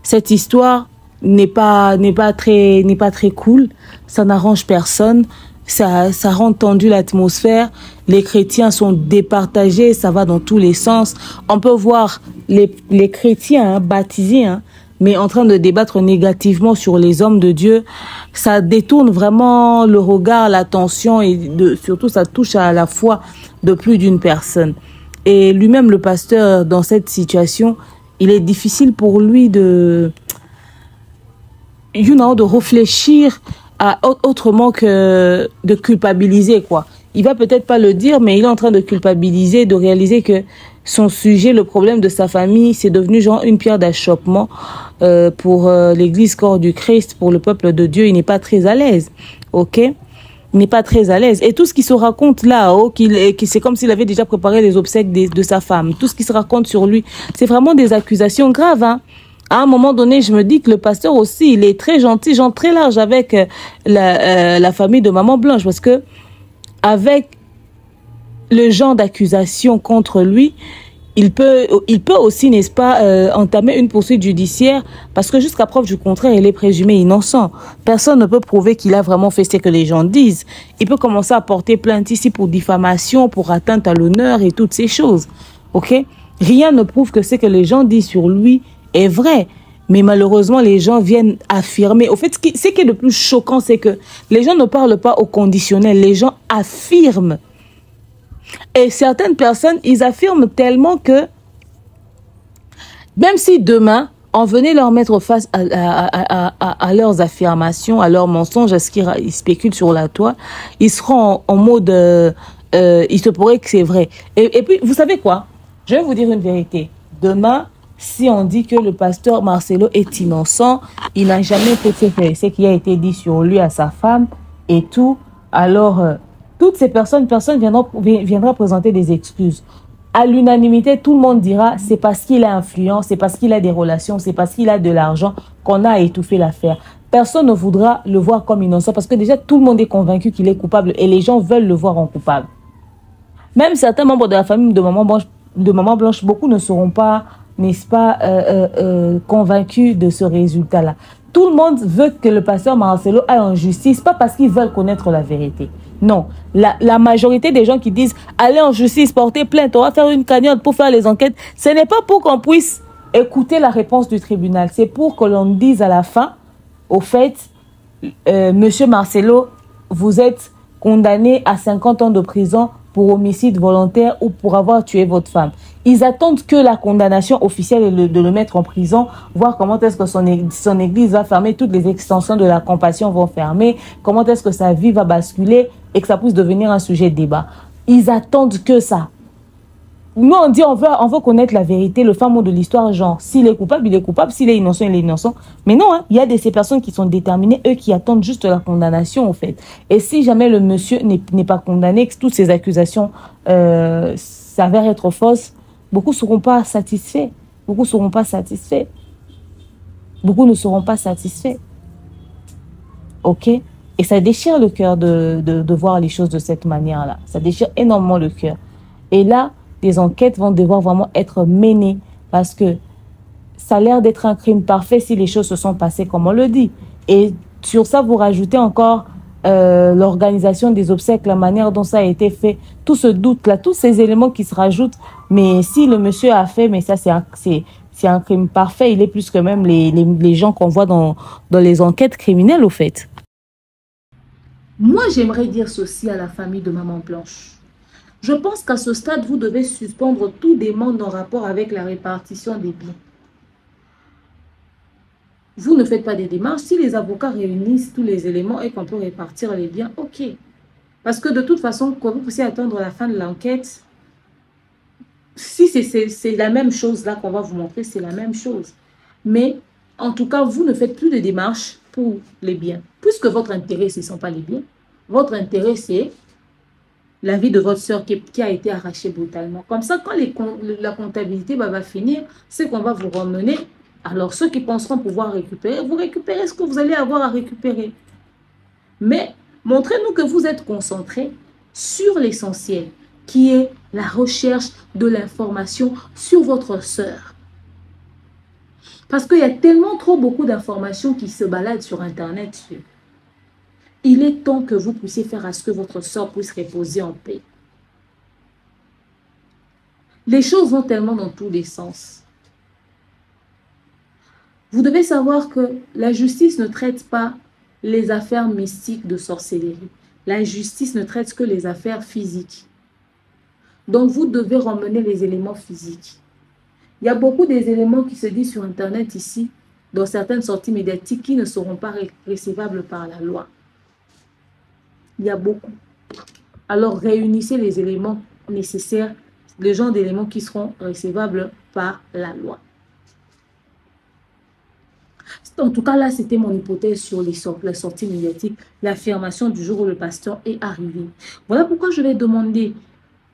Cette histoire n'est pas très cool. Ça n'arrange personne. Ça rend tendue l'atmosphère. Les chrétiens sont départagés. Ça va dans tous les sens. On peut voir les chrétiens baptisés, mais en train de débattre négativement sur les hommes de Dieu. Ça détourne vraiment le regard, l'attention et surtout ça touche à la foi de plus d'une personne. Et lui-même, le pasteur, dans cette situation, il est difficile pour lui de réfléchir à autrement que de culpabiliser, quoi. Il va peut-être pas le dire, mais il est en train de culpabiliser, de réaliser que son sujet, le problème de sa famille, c'est devenu genre une pierre d'achoppement pour l'église corps du Christ, pour le peuple de Dieu. Il n'est pas très à l'aise, ok? Il n'est pas très à l'aise. Et tout ce qui se raconte là, c'est comme s'il avait déjà préparé les obsèques de sa femme. Tout ce qui se raconte sur lui, c'est vraiment des accusations graves, hein. À un moment donné, je me dis que le pasteur aussi, il est très gentil, genre très large avec la famille de Maman Blanche, parce que avec le genre d'accusation contre lui, il peut aussi, n'est-ce pas, entamer une poursuite judiciaire, parce que jusqu'à preuve du contraire, il est présumé innocent. Personne ne peut prouver qu'il a vraiment fait ce que les gens disent. Il peut commencer à porter plainte ici pour diffamation, pour atteinte à l'honneur et toutes ces choses. Ok? Rien ne prouve que ce que les gens disent sur lui est vrai. Mais malheureusement, les gens viennent affirmer. Au fait, ce qui est le plus choquant, c'est que les gens ne parlent pas au conditionnel. Les gens affirment. Et certaines personnes, ils affirment tellement que même si demain, on venait leur mettre face à leurs affirmations, à leurs mensonges, à ce qu'ils spéculent sur la toile, ils seront en mode... il se pourrait que c'est vrai. Et puis, vous savez quoi? Je vais vous dire une vérité. Demain, si on dit que le pasteur Marcelo est innocent, il n'a jamais fait ce qui a été dit sur lui à sa femme et tout, alors toutes ces personnes viendra présenter des excuses. À l'unanimité, tout le monde dira c'est parce qu'il a influence, c'est parce qu'il a des relations, c'est parce qu'il a de l'argent qu'on a étouffé l'affaire. Personne ne voudra le voir comme innocent parce que déjà tout le monde est convaincu qu'il est coupable et les gens veulent le voir en coupable. Même certains membres de la famille de Maman Blanche, beaucoup ne seront pas, n'est-ce pas, convaincus de ce résultat-là. Tout le monde veut que le pasteur Marcelo aille en justice, pas parce qu'ils veulent connaître la vérité. Non, la majorité des gens qui disent « Allez en justice, portez plainte, on va faire une cagnotte pour faire les enquêtes », ce n'est pas pour qu'on puisse écouter la réponse du tribunal. C'est pour que l'on dise à la fin, au fait, Monsieur Marcelo, vous êtes condamné à 50 ans de prison pour homicide volontaire ou pour avoir tué votre femme. Ils attendent que la condamnation officielle et de le mettre en prison, voir comment est-ce que son église va fermer, toutes les extensions de la compassion vont fermer, comment est-ce que sa vie va basculer et que ça puisse devenir un sujet de débat. Ils attendent que ça. Nous, on dit on veut connaître la vérité, le fin mot de l'histoire, genre, s'il est coupable, il est coupable, s'il est innocent, il est innocent. Mais non, hein, il y a ces personnes qui sont déterminées, eux qui attendent juste la condamnation, en fait. Et si jamais le monsieur n'est pas condamné, que toutes ces accusations s'avèrent être fausses, beaucoup ne seront pas satisfaits. Beaucoup ne seront pas satisfaits. Beaucoup ne seront pas satisfaits. Ok? Et ça déchire le cœur de voir les choses de cette manière-là. Ça déchire énormément le cœur. Et là, des enquêtes vont devoir vraiment être menées parce que ça a l'air d'être un crime parfait si les choses se sont passées comme on le dit. Et sur ça, vous rajoutez encore l'organisation des obsèques, la manière dont ça a été fait, tout ce doute-là, tous ces éléments qui se rajoutent. Mais si le monsieur a fait, mais ça c'est un crime parfait, il est plus que même les gens qu'on voit dans les enquêtes criminelles au fait. Moi, j'aimerais dire ceci à la famille de Maman Blanche. Je pense qu'à ce stade, vous devez suspendre toute demande en rapport avec la répartition des biens. Vous ne faites pas des démarches. Si les avocats réunissent tous les éléments et qu'on peut répartir les biens, ok. Parce que de toute façon, quand vous puissiez attendre la fin de l'enquête, si c'est la même chose là qu'on va vous montrer, c'est la même chose. Mais en tout cas, vous ne faites plus de démarches pour les biens. Puisque votre intérêt, ce ne sont pas les biens. Votre intérêt, c'est la vie de votre soeur qui a été arrachée brutalement. Comme ça, quand la comptabilité va finir, c'est qu'on va vous ramener. Alors, ceux qui penseront pouvoir récupérer, vous récupérez ce que vous allez avoir à récupérer. Mais, montrez-nous que vous êtes concentré sur l'essentiel, qui est la recherche de l'information sur votre soeur. Parce qu'il y a tellement beaucoup d'informations qui se baladent sur Internet. Il est temps que vous puissiez faire à ce que votre soeur puisse reposer en paix. Les choses vont tellement dans tous les sens. Vous devez savoir que la justice ne traite pas les affaires mystiques de sorcellerie. La justice ne traite que les affaires physiques. Donc, vous devez ramener les éléments physiques. Il y a beaucoup des éléments qui se disent sur Internet ici, dans certaines sorties médiatiques, qui ne seront pas recevables par la loi. Il y a beaucoup. Alors, réunissez les éléments nécessaires, le genre d'éléments qui seront recevables par la loi. En tout cas, là, c'était mon hypothèse sur la sortie médiatique, l'affirmation du jour où le pasteur est arrivé. Voilà pourquoi je vais demander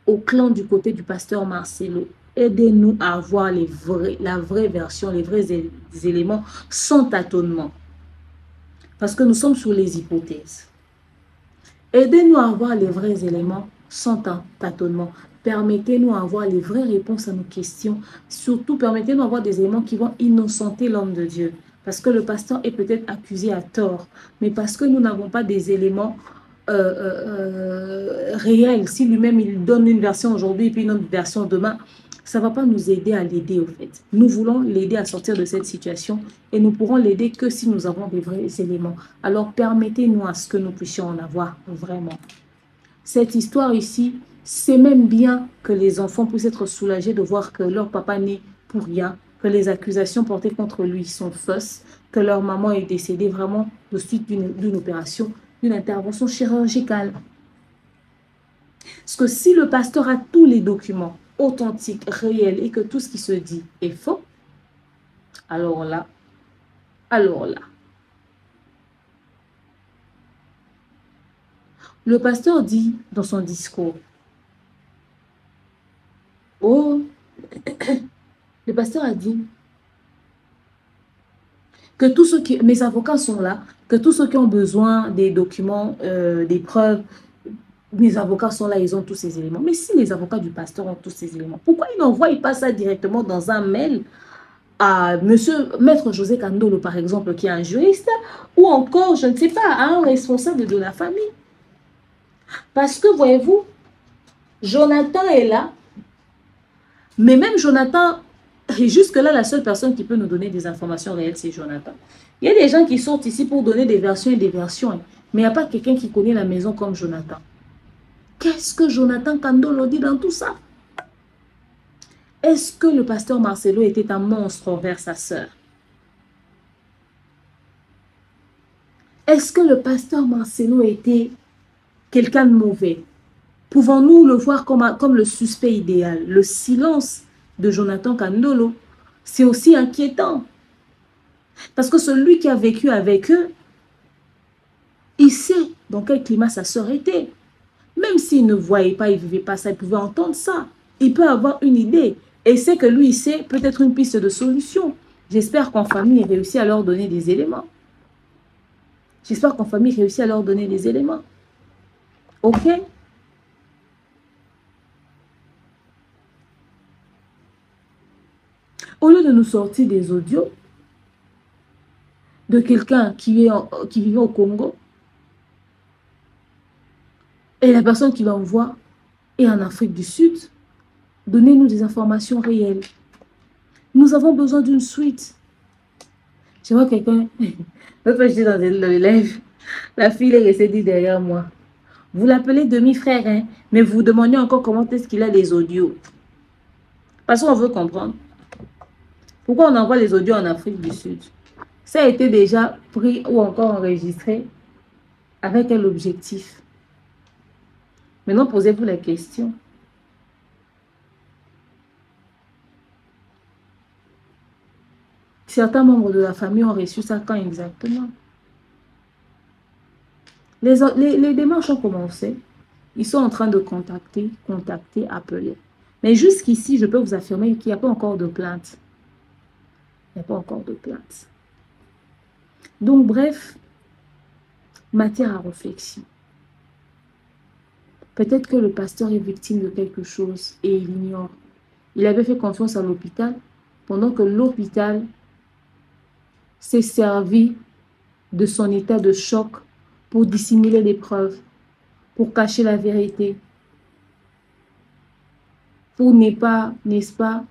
au clan du côté du pasteur Marcelo, aidez-nous à avoir la vraie version, les vrais éléments sans tâtonnement. Parce que nous sommes sur les hypothèses. Aidez-nous à avoir les vrais éléments sans tâtonnement. Permettez-nous d'avoir les vraies réponses à nos questions. Surtout, permettez-nous d'avoir des éléments qui vont innocenter l'homme de Dieu. Parce que le pasteur est peut-être accusé à tort. Mais parce que nous n'avons pas des éléments réels. Si lui-même, il donne une version aujourd'hui et puis une autre version demain, ça ne va pas nous aider à l'aider, au fait. Nous voulons l'aider à sortir de cette situation et nous pourrons l'aider que si nous avons des vrais éléments. Alors, permettez-nous à ce que nous puissions en avoir vraiment. Cette histoire ici, c'est même bien que les enfants puissent être soulagés de voir que leur papa n'est pour rien, que les accusations portées contre lui sont fausses, que leur maman est décédée vraiment de suite d'une opération, d'une intervention chirurgicale. Parce que si le pasteur a tous les documents authentiques, réels, et que tout ce qui se dit est faux, alors là, Le pasteur dit dans son discours, oh, le pasteur a dit que tous ceux qui, mes avocats sont là, que tous ceux qui ont besoin des documents, des preuves, mes avocats sont là, ils ont tous ces éléments. Mais si les avocats du pasteur ont tous ces éléments, pourquoi ils n'envoient pas ça directement dans un mail à Maître José Kandolo, par exemple, qui est un juriste, ou encore, je ne sais pas, à un responsable de la famille? Parce que, voyez-vous, Jonathan est là, mais même Jonathan, et jusque-là, la seule personne qui peut nous donner des informations réelles, c'est Jonathan. Il y a des gens qui sortent ici pour donner des versions et des versions, mais il n'y a pas quelqu'un qui connaît la maison comme Jonathan. Qu'est-ce que Jonathan Kandolo dit dans tout ça? Est-ce que le pasteur Marcelo était un monstre envers sa sœur? Est-ce que le pasteur Marcelo était quelqu'un de mauvais? Pouvons-nous le voir comme le suspect idéal? Le silence de Jonathan Kandolo, c'est aussi inquiétant. Parce que celui qui a vécu avec eux, il sait dans quel climat sa sœur était. Même s'il ne voyait pas, il ne vivait pas ça, il pouvait entendre ça. Il peut avoir une idée. Et c'est que lui, il sait peut-être une piste de solution. J'espère qu'en famille, il réussit à leur donner des éléments. J'espère qu'en famille, il réussit à leur donner des éléments. Ok? Au lieu de nous sortir des audios de quelqu'un qui vivait au Congo, et la personne qui l'envoie est en Afrique du Sud, donnez-nous des informations réelles. Nous avons besoin d'une suite. Je vois quelqu'un, l'autre fois j'étais dans le live, la fille est restée derrière moi. Vous l'appelez demi-frère, hein, mais vous demandez encore comment est-ce qu'il a les audios. Parce qu'on veut comprendre. Pourquoi on envoie les audios en Afrique du Sud? Ça a été déjà pris ou encore enregistré avec quel objectif? Maintenant, posez-vous la question. Certains membres de la famille ont reçu ça quand exactement? Les démarches ont commencé. Ils sont en train de contacter, appeler. Mais jusqu'ici, je peux vous affirmer qu'il n'y a pas encore de plainte. Il n'y a pas encore de plainte. Donc, bref, matière à réflexion. Peut-être que le pasteur est victime de quelque chose et il ignore. Il avait fait confiance à l'hôpital pendant que l'hôpital s'est servi de son état de choc pour dissimuler les preuves, pour cacher la vérité, pour ne pas, n'est-ce pas,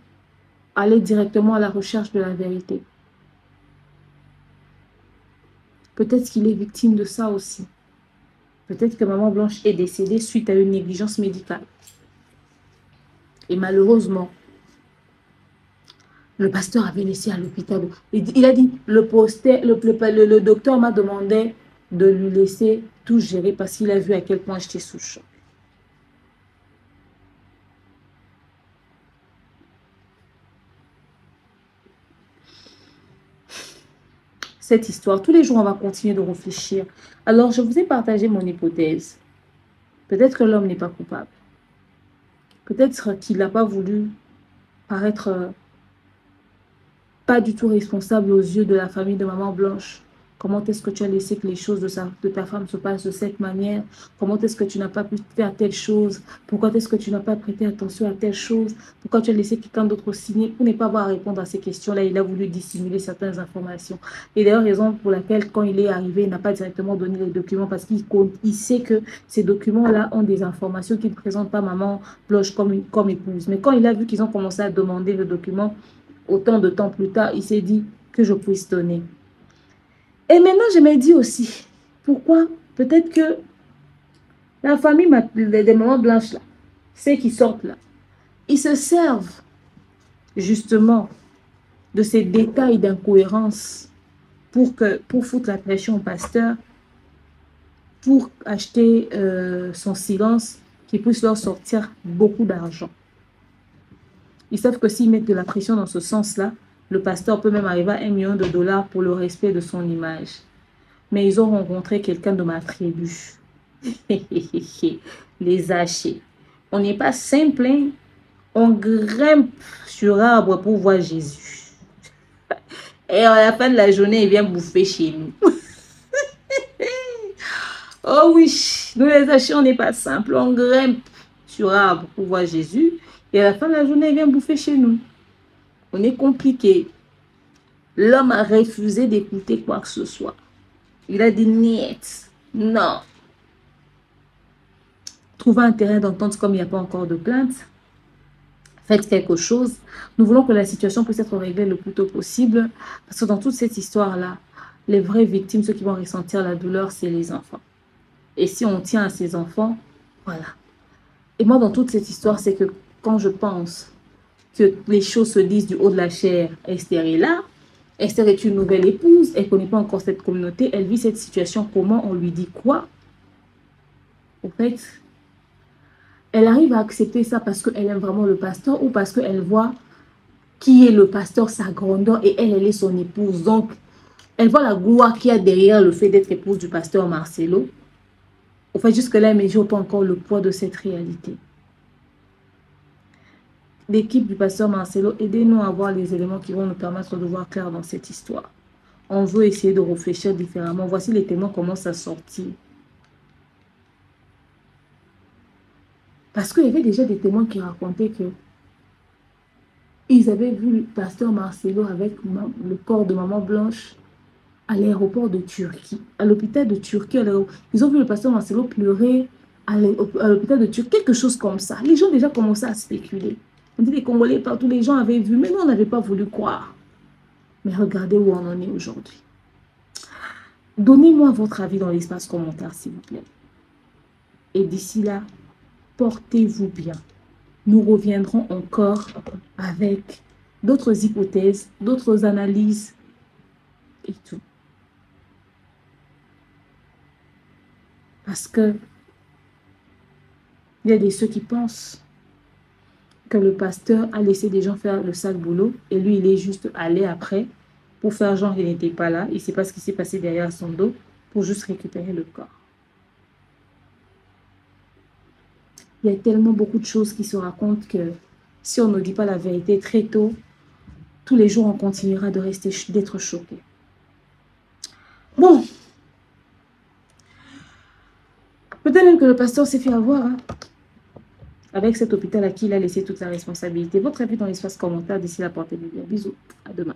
aller directement à la recherche de la vérité. Peut-être qu'il est victime de ça aussi. Peut-être que Maman Blanche est décédée suite à une négligence médicale. Et malheureusement, le pasteur avait laissé à l'hôpital. Il a dit, le docteur m'a demandé de lui laisser tout gérer parce qu'il a vu à quel point j'étais sous choc. Cette histoire, tous les jours, on va continuer de réfléchir. Alors, je vous ai partagé mon hypothèse. Peut-être que l'homme n'est pas coupable. Peut-être qu'il n'a pas voulu paraître pas du tout responsable aux yeux de la famille de Maman Blanche. Comment est-ce que tu as laissé que les choses de ta femme se passent de cette manière? Comment est-ce que tu n'as pas pu faire telle chose? Pourquoi est-ce que tu n'as pas prêté attention à telle chose? Pourquoi tu as laissé quelqu'un d'autre signer? Pour ne pas avoir à répondre à ces questions-là, il a voulu dissimuler certaines informations. Et d'ailleurs, raison pour laquelle, quand il est arrivé, il n'a pas directement donné les documents parce qu'il sait que ces documents-là ont des informations qui ne présentent pas Maman Blanche comme épouse. Mais quand il a vu qu'ils ont commencé à demander le document, autant de temps plus tard, il s'est dit que je puisse donner. Et maintenant, je me dis aussi, pourquoi? Peut-être que la famille des Mamans Blanches, là, ceux qui sortent là, ils se servent justement de ces détails d'incohérence pour foutre la pression au pasteur, pour acheter son silence, qui puisse leur sortir beaucoup d'argent. Ils savent que s'ils mettent de la pression dans ce sens-là, le pasteur peut même arriver à $1 million pour le respect de son image. Mais ils ont rencontré quelqu'un de ma tribu. Les hachés. On n'est pas simple, hein? On grimpe sur arbre pour voir Jésus. Et à la fin de la journée, il vient bouffer chez nous. Oh oui, nous les hachés, on n'est pas simple. On grimpe sur arbre pour voir Jésus. Et à la fin de la journée, il vient bouffer chez nous. On est compliqué. L'homme a refusé d'écouter quoi que ce soit. Il a dit niet. Non. Trouvez un terrain d'entente comme il n'y a pas encore de plainte. Faites quelque chose. Nous voulons que la situation puisse être réglée le plus tôt possible. Parce que dans toute cette histoire-là, les vraies victimes, ceux qui vont ressentir la douleur, c'est les enfants. Et si on tient à ces enfants, voilà. Et moi, dans toute cette histoire, c'est que quand je pense que les choses se disent du haut de la chair, Esther est là. Esther est une nouvelle épouse. Elle ne connaît pas encore cette communauté. Elle vit cette situation. Comment? On lui dit quoi? Au fait, elle arrive à accepter ça parce qu'elle aime vraiment le pasteur ou parce qu'elle voit qui est le pasteur, sa grandeur, et elle est son épouse. Donc, elle voit la gloire qu'il y a derrière le fait d'être épouse du pasteur Marcelo. Au fait, jusque-là, elle ne mesure pas encore le poids de cette réalité. L'équipe du pasteur Marcelo, aidez-nous à voir les éléments qui vont nous permettre de voir clair dans cette histoire. On veut essayer de réfléchir différemment. Voici les témoins commencent à sortir. Parce qu'il y avait déjà des témoins qui racontaient que ils avaient vu le pasteur Marcelo avec le corps de maman Blanche à l'aéroport de Turquie, à l'hôpital de Turquie. Ils ont vu le pasteur Marcelo pleurer à l'hôpital de Turquie, quelque chose comme ça. Les gens déjà commençaient à spéculer. On dit les Congolais partout, les gens avaient vu, mais nous on n'avait pas voulu croire. Mais regardez où on en est aujourd'hui. Donnez-moi votre avis dans l'espace commentaire, s'il vous plaît. Et d'ici là, portez-vous bien. Nous reviendrons encore avec d'autres hypothèses, d'autres analyses et tout. Parce que il y a des ceux qui pensent que le pasteur a laissé des gens faire le sale boulot et lui, il est juste allé après pour faire genre qu'il n'était pas là. Il ne sait pas ce qui s'est passé derrière son dos pour juste récupérer le corps. Il y a tellement beaucoup de choses qui se racontent que si on ne dit pas la vérité très tôt, tous les jours, on continuera d'être choqué. Bon. Peut-être même que le pasteur s'est fait avoir, hein, avec cet hôpital à qui il a laissé toute la responsabilité. Votre avis dans l'espace commentaire. D'ici là, portez-vous bien. Bisous. À demain.